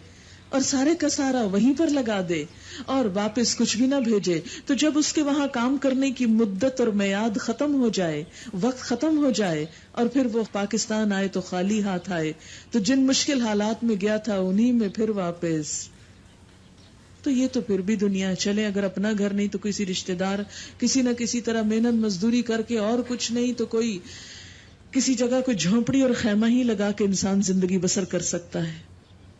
[SPEAKER 1] اور سارے کا سارا وہیں پر لگا دے اور واپس کچھ بھی نہ بھیجے، تو جب اس کے وہاں کام کرنے کی مدت اور میعاد ختم ہو جائے، وقت ختم ہو جائے، اور پھر وہ پاکستان آئے تو خالی ہاتھ آئے، تو جن مشکل حالات میں گیا تھا انہی میں پھر واپس. تو یہ تو پھر بھی دنیا چلے، اگر اپنا گھر نہیں تو کسی رشتہ دار کسی نہ کسی طرح محنت مزدوری کر کے، اور کچھ نہیں تو کوئی کسی جگہ کوئی جھونپڑی اور خیمہ ہی لگا کے انسان زندگی بسر کر سکتا ہے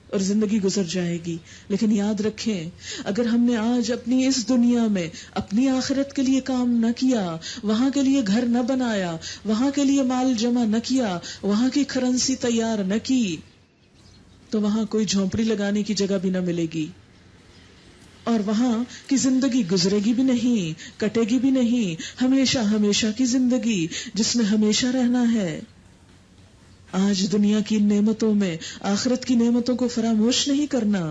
[SPEAKER 1] اور زندگی گزر جائے گی. لیکن یاد رکھیں، اگر ہم نے آج اپنی اس دنیا میں اپنی آخرت کے لیے کام نہ کیا، وہاں کے لیے گھر نہ بنایا، وہاں کے لیے مال جمع نہ کیا، وہاں کی کرنسی تیار نہ کی، تو وہاں کوئی جھونپڑی لگانے کی جگہ بھی نہ ملے گی، اور وہاں کی زندگی گزرے گی بھی نہیں، کٹے گی بھی نہیں، ہمیشہ ہمیشہ کی زندگی جس میں ہمیشہ رہنا ہے. آج دنیا کی نعمتوں میں آخرت کی نعمتوں کو فراموش نہیں کرنا،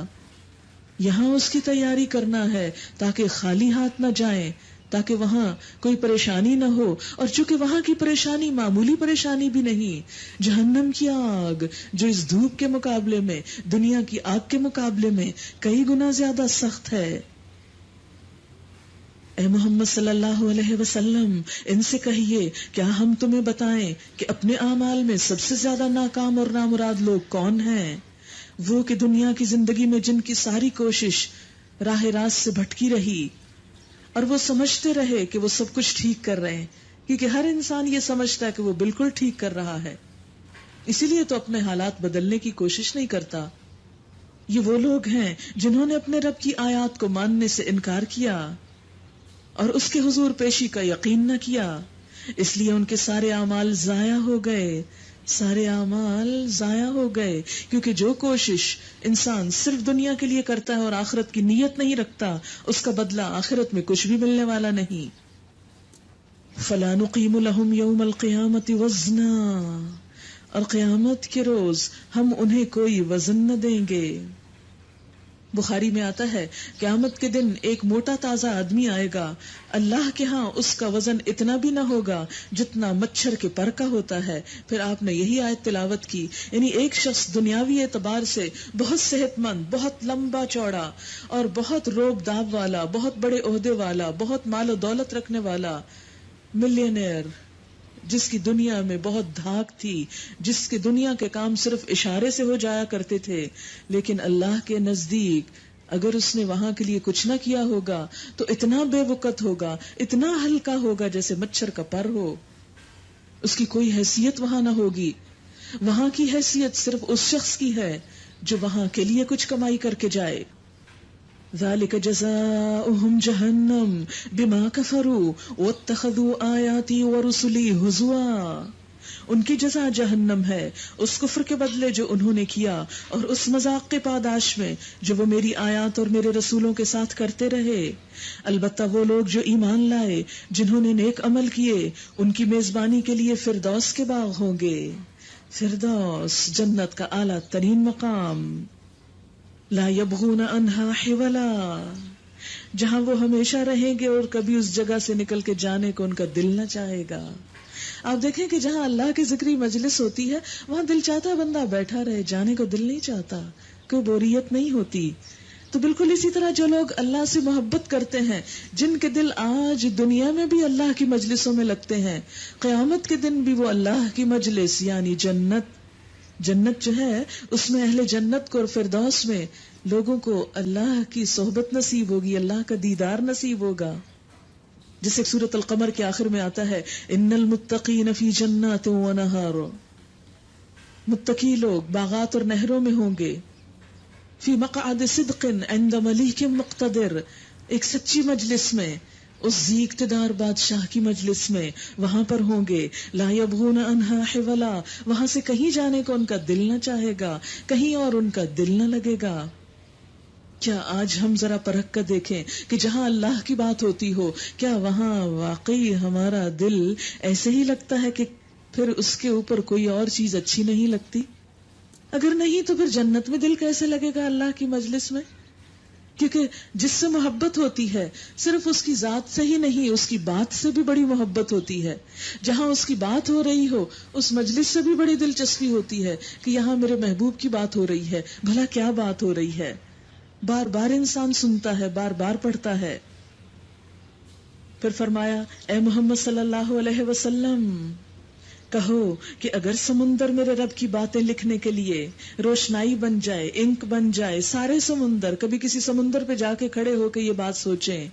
[SPEAKER 1] یہاں اس کی تیاری کرنا ہے تاکہ خالی ہاتھ نہ جائیں، تاکہ وہاں کوئی پریشانی نہ ہو. اور چونکہ وہاں کی پریشانی معمولی پریشانی بھی نہیں، جہنم کی آگ جو اس دھوپ کے مقابلے میں، دنیا کی آگ کے مقابلے میں کئی گنا زیادہ سخت ہے. اے محمد صلی اللہ علیہ وسلم، ان سے کہیے کیا ہم تمہیں بتائیں کہ اپنے اعمال میں سب سے زیادہ ناکام اور نامراد لوگ کون ہیں؟ وہ کہ دنیا کی زندگی میں جن کی ساری کوشش راہ راست سے بھٹکی رہی اور وہ سمجھتے رہے کہ وہ سب کچھ ٹھیک کر رہے ہیں، کیونکہ ہر انسان یہ سمجھتا ہے کہ وہ بالکل ٹھیک کر رہا ہے، اسی لیے تو اپنے حالات بدلنے کی کوشش نہیں کرتا. یہ وہ لوگ ہیں جنہوں نے اپنے رب کی آیات کو ماننے سے انکار کیا اور اس کے حضور پیشی کا یقین نہ کیا، اس لیے ان کے سارے اعمال ضائع ہو گئے، سارے اعمال ضائع ہو گئے. کیونکہ جو کوشش انسان صرف دنیا کے لیے کرتا ہے اور آخرت کی نیت نہیں رکھتا، اس کا بدلہ آخرت میں کچھ بھی ملنے والا نہیں. فَلَا نُقِيمُ لَهُمْ يَوْمَ الْقِيَامَةِ وَزْنًا، اور قیامت کے روز ہم انہیں کوئی وزن نہ دیں گے. بخاری میں آتا ہے قیامت کے دن ایک موٹا تازہ آدمی آئے گا، اللہ کے ہاں اس کا وزن اتنا بھی نہ ہوگا جتنا مچھر کے پر کا ہوتا ہے. پھر آپ نے یہی آیت تلاوت کی، یعنی ایک شخص دنیاوی اعتبار سے بہت صحت مند، بہت لمبا چوڑا اور بہت روب داب والا، بہت بڑے عہدے والا، بہت مال و دولت رکھنے والا، ملینئر، جس کی دنیا میں بہت دھاک تھی، جس کے دنیا کے کام صرف اشارے سے ہو جایا کرتے تھے، لیکن اللہ کے نزدیک اگر اس نے وہاں کے لیے کچھ نہ کیا ہوگا تو اتنا بے وقت ہوگا، اتنا ہلکا ہوگا جیسے مچھر کا پر ہو. اس کی کوئی حیثیت وہاں نہ ہوگی. وہاں کی حیثیت صرف اس شخص کی ہے جو وہاں کے لیے کچھ کمائی کر کے جائے. ذَلِكَ جَزَاؤُهُمْ جَهَنَّمُ بِمَا كَفَرُوا وَاتَّخَذُوا آيَاتِي وَرُسُلِي هُزُوًا. ان کی جزا جہنم ہے اس کفر کے بدلے جو انہوں نے کیا اور اس مذاق کے پاداش میں جو وہ میری آیات اور میرے رسولوں کے ساتھ کرتے رہے. البتہ وہ لوگ جو ایمان لائے، جنہوں نے نیک عمل کیے، ان کی میزبانی کے لیے فردوس کے باغ ہوں گے. فردوس جنت کا اعلیٰ ترین مقام. لا یبغون عنہا حولا، جہاں وہ ہمیشہ رہیں گے اور کبھی اس جگہ سے نکل کے جانے کو ان کا دل نہ چاہے گا. آپ دیکھیں کہ جہاں اللہ کی ذکری مجلس ہوتی ہے وہاں دل چاہتا ہے بندہ بیٹھا رہے، جانے کو دل نہیں چاہتا، کوئی بوریت نہیں ہوتی. تو بالکل اسی طرح جو لوگ اللہ سے محبت کرتے ہیں، جن کے دل آج دنیا میں بھی اللہ کی مجلسوں میں لگتے ہیں، قیامت کے دن بھی وہ اللہ کی مجلس یعنی جنت جو ہے اس میں اہل جنت کو اور فردوس میں لوگوں کو اللہ کی صحبت نصیب ہوگی، اللہ کا دیدار نصیب ہوگا. جسے سورۃ القمر کے آخر میں آتا ہے ان المتقین فی جنات و نہار، متقی لوگ باغات اور نہروں میں ہوں گے. فی مقعد صدق عند ملیک مقتدر، ایک سچی مجلس میں، اس ذی اقتدار بادشاہ کی مجلس میں وہاں پر ہوں گے. لا یبغون عنہا حولا، وہاں سے کہیں جانے کو ان کا دل نہ چاہے گا، کہیں اور ان کا دل نہ لگے گا. کیا آج ہم ذرا پرکھ کر دیکھیں کہ جہاں اللہ کی بات ہوتی ہو کیا وہاں واقعی ہمارا دل ایسے ہی لگتا ہے کہ پھر اس کے اوپر کوئی اور چیز اچھی نہیں لگتی؟ اگر نہیں تو پھر جنت میں دل کیسے لگے گا اللہ کی مجلس میں؟ کیونکہ جس سے محبت ہوتی ہے صرف اس کی ذات سے ہی نہیں، اس کی بات سے بھی بڑی محبت ہوتی ہے. جہاں اس کی بات ہو رہی ہو اس مجلس سے بھی بڑی دلچسپی ہوتی ہے کہ یہاں میرے محبوب کی بات ہو رہی ہے. بھلا کیا بات ہو رہی ہے؟ بار بار انسان سنتا ہے، بار بار پڑھتا ہے. پھر فرمایا اے محمد صلی اللہ علیہ وسلم کہو کہ اگر سمندر میرے رب کی باتیں لکھنے کے لیے روشنائی بن جائے، انک بن جائے، سارے سمندر، کبھی کسی سمندر پہ جا کے کھڑے ہو کے یہ بات سوچیں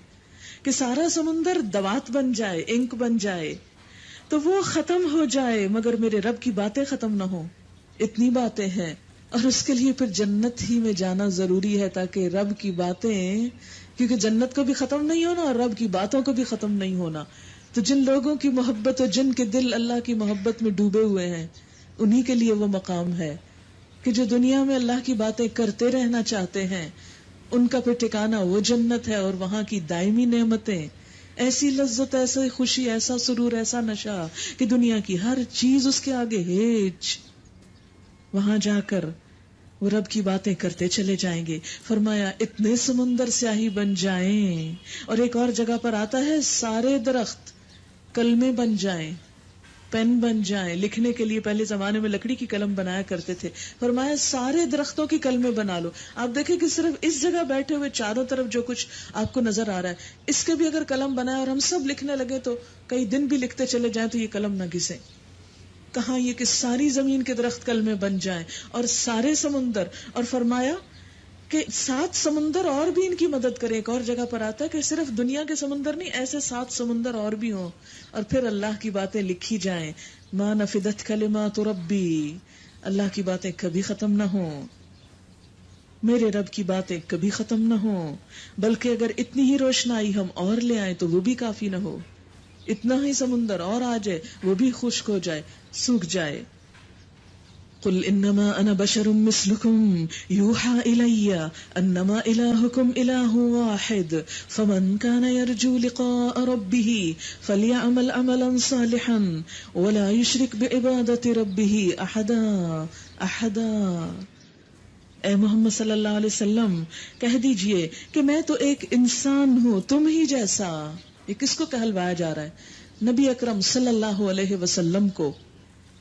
[SPEAKER 1] کہ سارا سمندر دوات بن جائے، انک بن جائے، تو وہ ختم ہو جائے مگر میرے رب کی باتیں ختم نہ ہو. اتنی باتیں ہیں، اور اس کے لیے پھر جنت ہی میں جانا ضروری ہے تاکہ رب کی باتیں، کیونکہ جنت کو بھی ختم نہیں ہونا اور رب کی باتوں کو بھی ختم نہیں ہونا. تو جن لوگوں کی محبت اور جن کے دل اللہ کی محبت میں ڈوبے ہوئے ہیں انہی کے لیے وہ مقام ہے کہ جو دنیا میں اللہ کی باتیں کرتے رہنا چاہتے ہیں ان کا پھر ٹھکانہ وہ جنت ہے، اور وہاں کی دائمی نعمتیں، ایسی لذت، ایسی خوشی، ایسا سرور، ایسا نشہ کہ دنیا کی ہر چیز اس کے آگے ہیچ. وہاں جا کر وہ رب کی باتیں کرتے چلے جائیں گے. فرمایا اتنے سمندر سیاہی بن جائیں، اور ایک اور جگہ پر آتا ہے سارے درخت کلمے بن جائیں، پین بن جائیں. لکھنے کے لیے پہلے زمانے میں لکڑی کی قلم بنایا کرتے تھے. فرمایا سارے درختوں کی کلمے بنا لو. آپ دیکھیں کہ صرف اس جگہ بیٹھے ہوئے چاروں طرف جو کچھ آپ کو نظر آ رہا ہے اس کے بھی اگر قلم بنائے اور ہم سب لکھنے لگے تو کئی دن بھی لکھتے چلے جائیں تو یہ قلم نہ گھسے. کہاں یہ کہ ساری زمین کے درخت کلمے بن جائیں اور سارے سمندر. اور فرمایا کہ 7 سمندر اور بھی ان کی مدد کریں. ایک اور جگہ پر آتا ہے کہ صرف دنیا کے سمندر نہیں، ایسے 7 سمندر اور بھی ہوں اور پھر اللہ کی باتیں لکھی جائیں. ما نفدت کلمات ربی، اللہ کی باتیں کبھی ختم نہ ہوں، میرے رب کی باتیں کبھی ختم نہ ہوں. بلکہ اگر اتنی ہی روشنائی ہم اور لے آئیں تو وہ بھی کافی نہ ہو. اتنا ہی سمندر اور آ جائے وہ بھی خشک ہو جائے، سوکھ جائے. قل انما انا بشر مثلكم يوحى الي انما الهكم اله واحد فمن كان يرجو لقاء ربه فليعمل عملا صالحا ولا يشرك بعبادة ربه احدا. اے محمد صلی اللہ علیہ وسلم کہہ دیجئے کہ میں تو ایک انسان ہوں تم ہی جیسا. یہ کس کو کہلوایا جا رہا ہے؟ نبی اکرم صلی اللہ علیہ وسلم کو،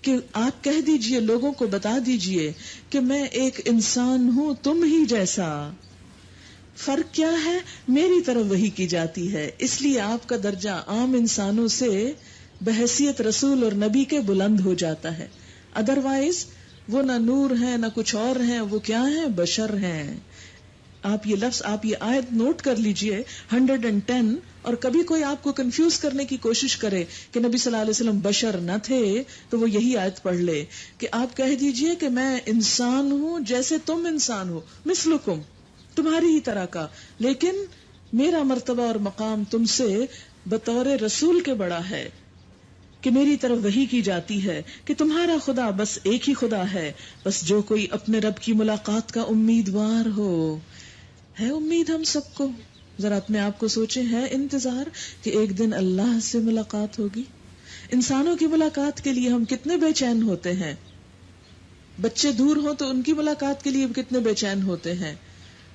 [SPEAKER 1] کہ آپ کہہ دیجئے، لوگوں کو بتا دیجئے کہ میں ایک انسان ہوں تم ہی جیسا. فرق کیا ہے؟ میری طرف وحی کی جاتی ہے، اس لیے آپ کا درجہ عام انسانوں سے بحیثیت رسول اور نبی کے بلند ہو جاتا ہے. ادروائز وہ نہ نور ہیں نہ کچھ اور ہیں، وہ کیا ہیں؟ بشر ہیں. آپ یہ لفظ، آپ یہ آیت نوٹ کر لیجئے 110. اور کبھی کوئی آپ کو کنفیوز کرنے کی کوشش کرے کہ نبی صلی اللہ علیہ وسلم بشر نہ تھے تو وہ یہی آیت پڑھ لے کہ آپ کہہ دیجئے کہ میں انسان ہوں جیسے تم انسان ہو، مثلکم، تمہاری ہی طرح کا، لیکن میرا مرتبہ اور مقام تم سے بطور رسول کے بڑا ہے کہ میری طرف وحی کی جاتی ہے کہ تمہارا خدا بس ایک ہی خدا ہے. بس جو کوئی اپنے رب کی ملاقات کا امیدوار ہو، ہے امید ہم سب کو، ذرا اپنے آپ کو سوچیں، ہے انتظار کہ ایک دن اللہ سے ملاقات ہوگی؟ انسانوں کی ملاقات کے لیے ہم کتنے بے چین ہوتے ہیں. بچے دور ہوں تو ان کی ملاقات کے لیے کتنے بے چین ہوتے ہیں.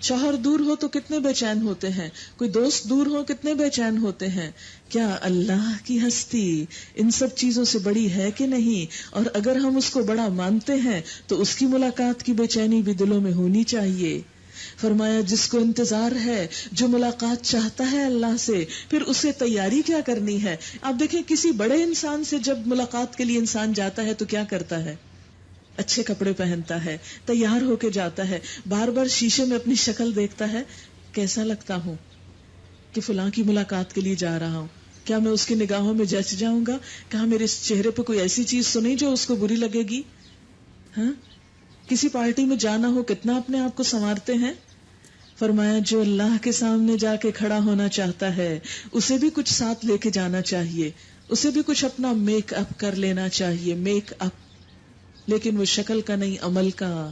[SPEAKER 1] شوہر دور ہو تو کتنے بے چین ہوتے ہیں. کوئی دوست دور ہو کتنے بے چین ہوتے ہیں. کیا اللہ کی ہستی ان سب چیزوں سے بڑی ہے کہ نہیں؟ اور اگر ہم اس کو بڑا مانتے ہیں تو اس کی ملاقات کی بے چینی بھی دلوں میں ہونی چاہیے. فرمایا جس کو انتظار ہے، جو ملاقات چاہتا ہے اللہ سے، پھر اسے تیاری کیا کرنی ہے. آپ دیکھیں کسی بڑے انسان سے جب ملاقات کے لیے انسان جاتا ہے تو کیا کرتا ہے؟ اچھے کپڑے پہنتا ہے، تیار ہو کے جاتا ہے، بار بار شیشے میں اپنی شکل دیکھتا ہے، کیسا لگتا ہوں کہ فلاں کی ملاقات کے لیے جا رہا ہوں، کیا میں اس کی نگاہوں میں جچ جاؤں گا؟ کہاں میرے چہرے پہ کوئی ایسی چیز تو نہیں جو اس کو بری لگے گی؟ ہاں، کسی پارٹی میں جانا ہو کتنا اپنے آپ کو سنوارتے ہیں. فرمایا جو اللہ کے سامنے جا کے کھڑا ہونا چاہتا ہے اسے بھی کچھ ساتھ لے کے جانا چاہیے، اسے بھی کچھ اپنا میک اپ کر لینا چاہیے، میک اپ، لیکن وہ شکل کا نہیں، عمل کا.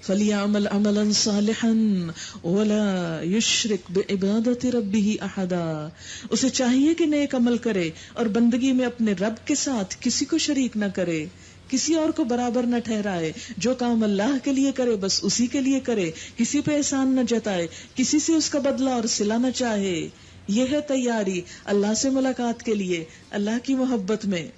[SPEAKER 1] فَلْيَعْمَلْ عَمَلًا صَالِحًا وَلَا يُشْرِكْ بِعِبَادَةِ رَبِّهِ أَحَدًا. اسے چاہیے کہ نیک عمل کرے اور بندگی میں اپنے رب کے ساتھ کسی کو شریک نہ کرے، کسی اور کو برابر نہ ٹھہرائے. جو کام اللہ کے لیے کرے بس اسی کے لیے کرے، کسی پہ احسان نہ جتائے، کسی سے اس کا بدلہ اور صلہ نہ چاہے. یہ ہے تیاری اللہ سے ملاقات کے لیے، اللہ کی محبت میں.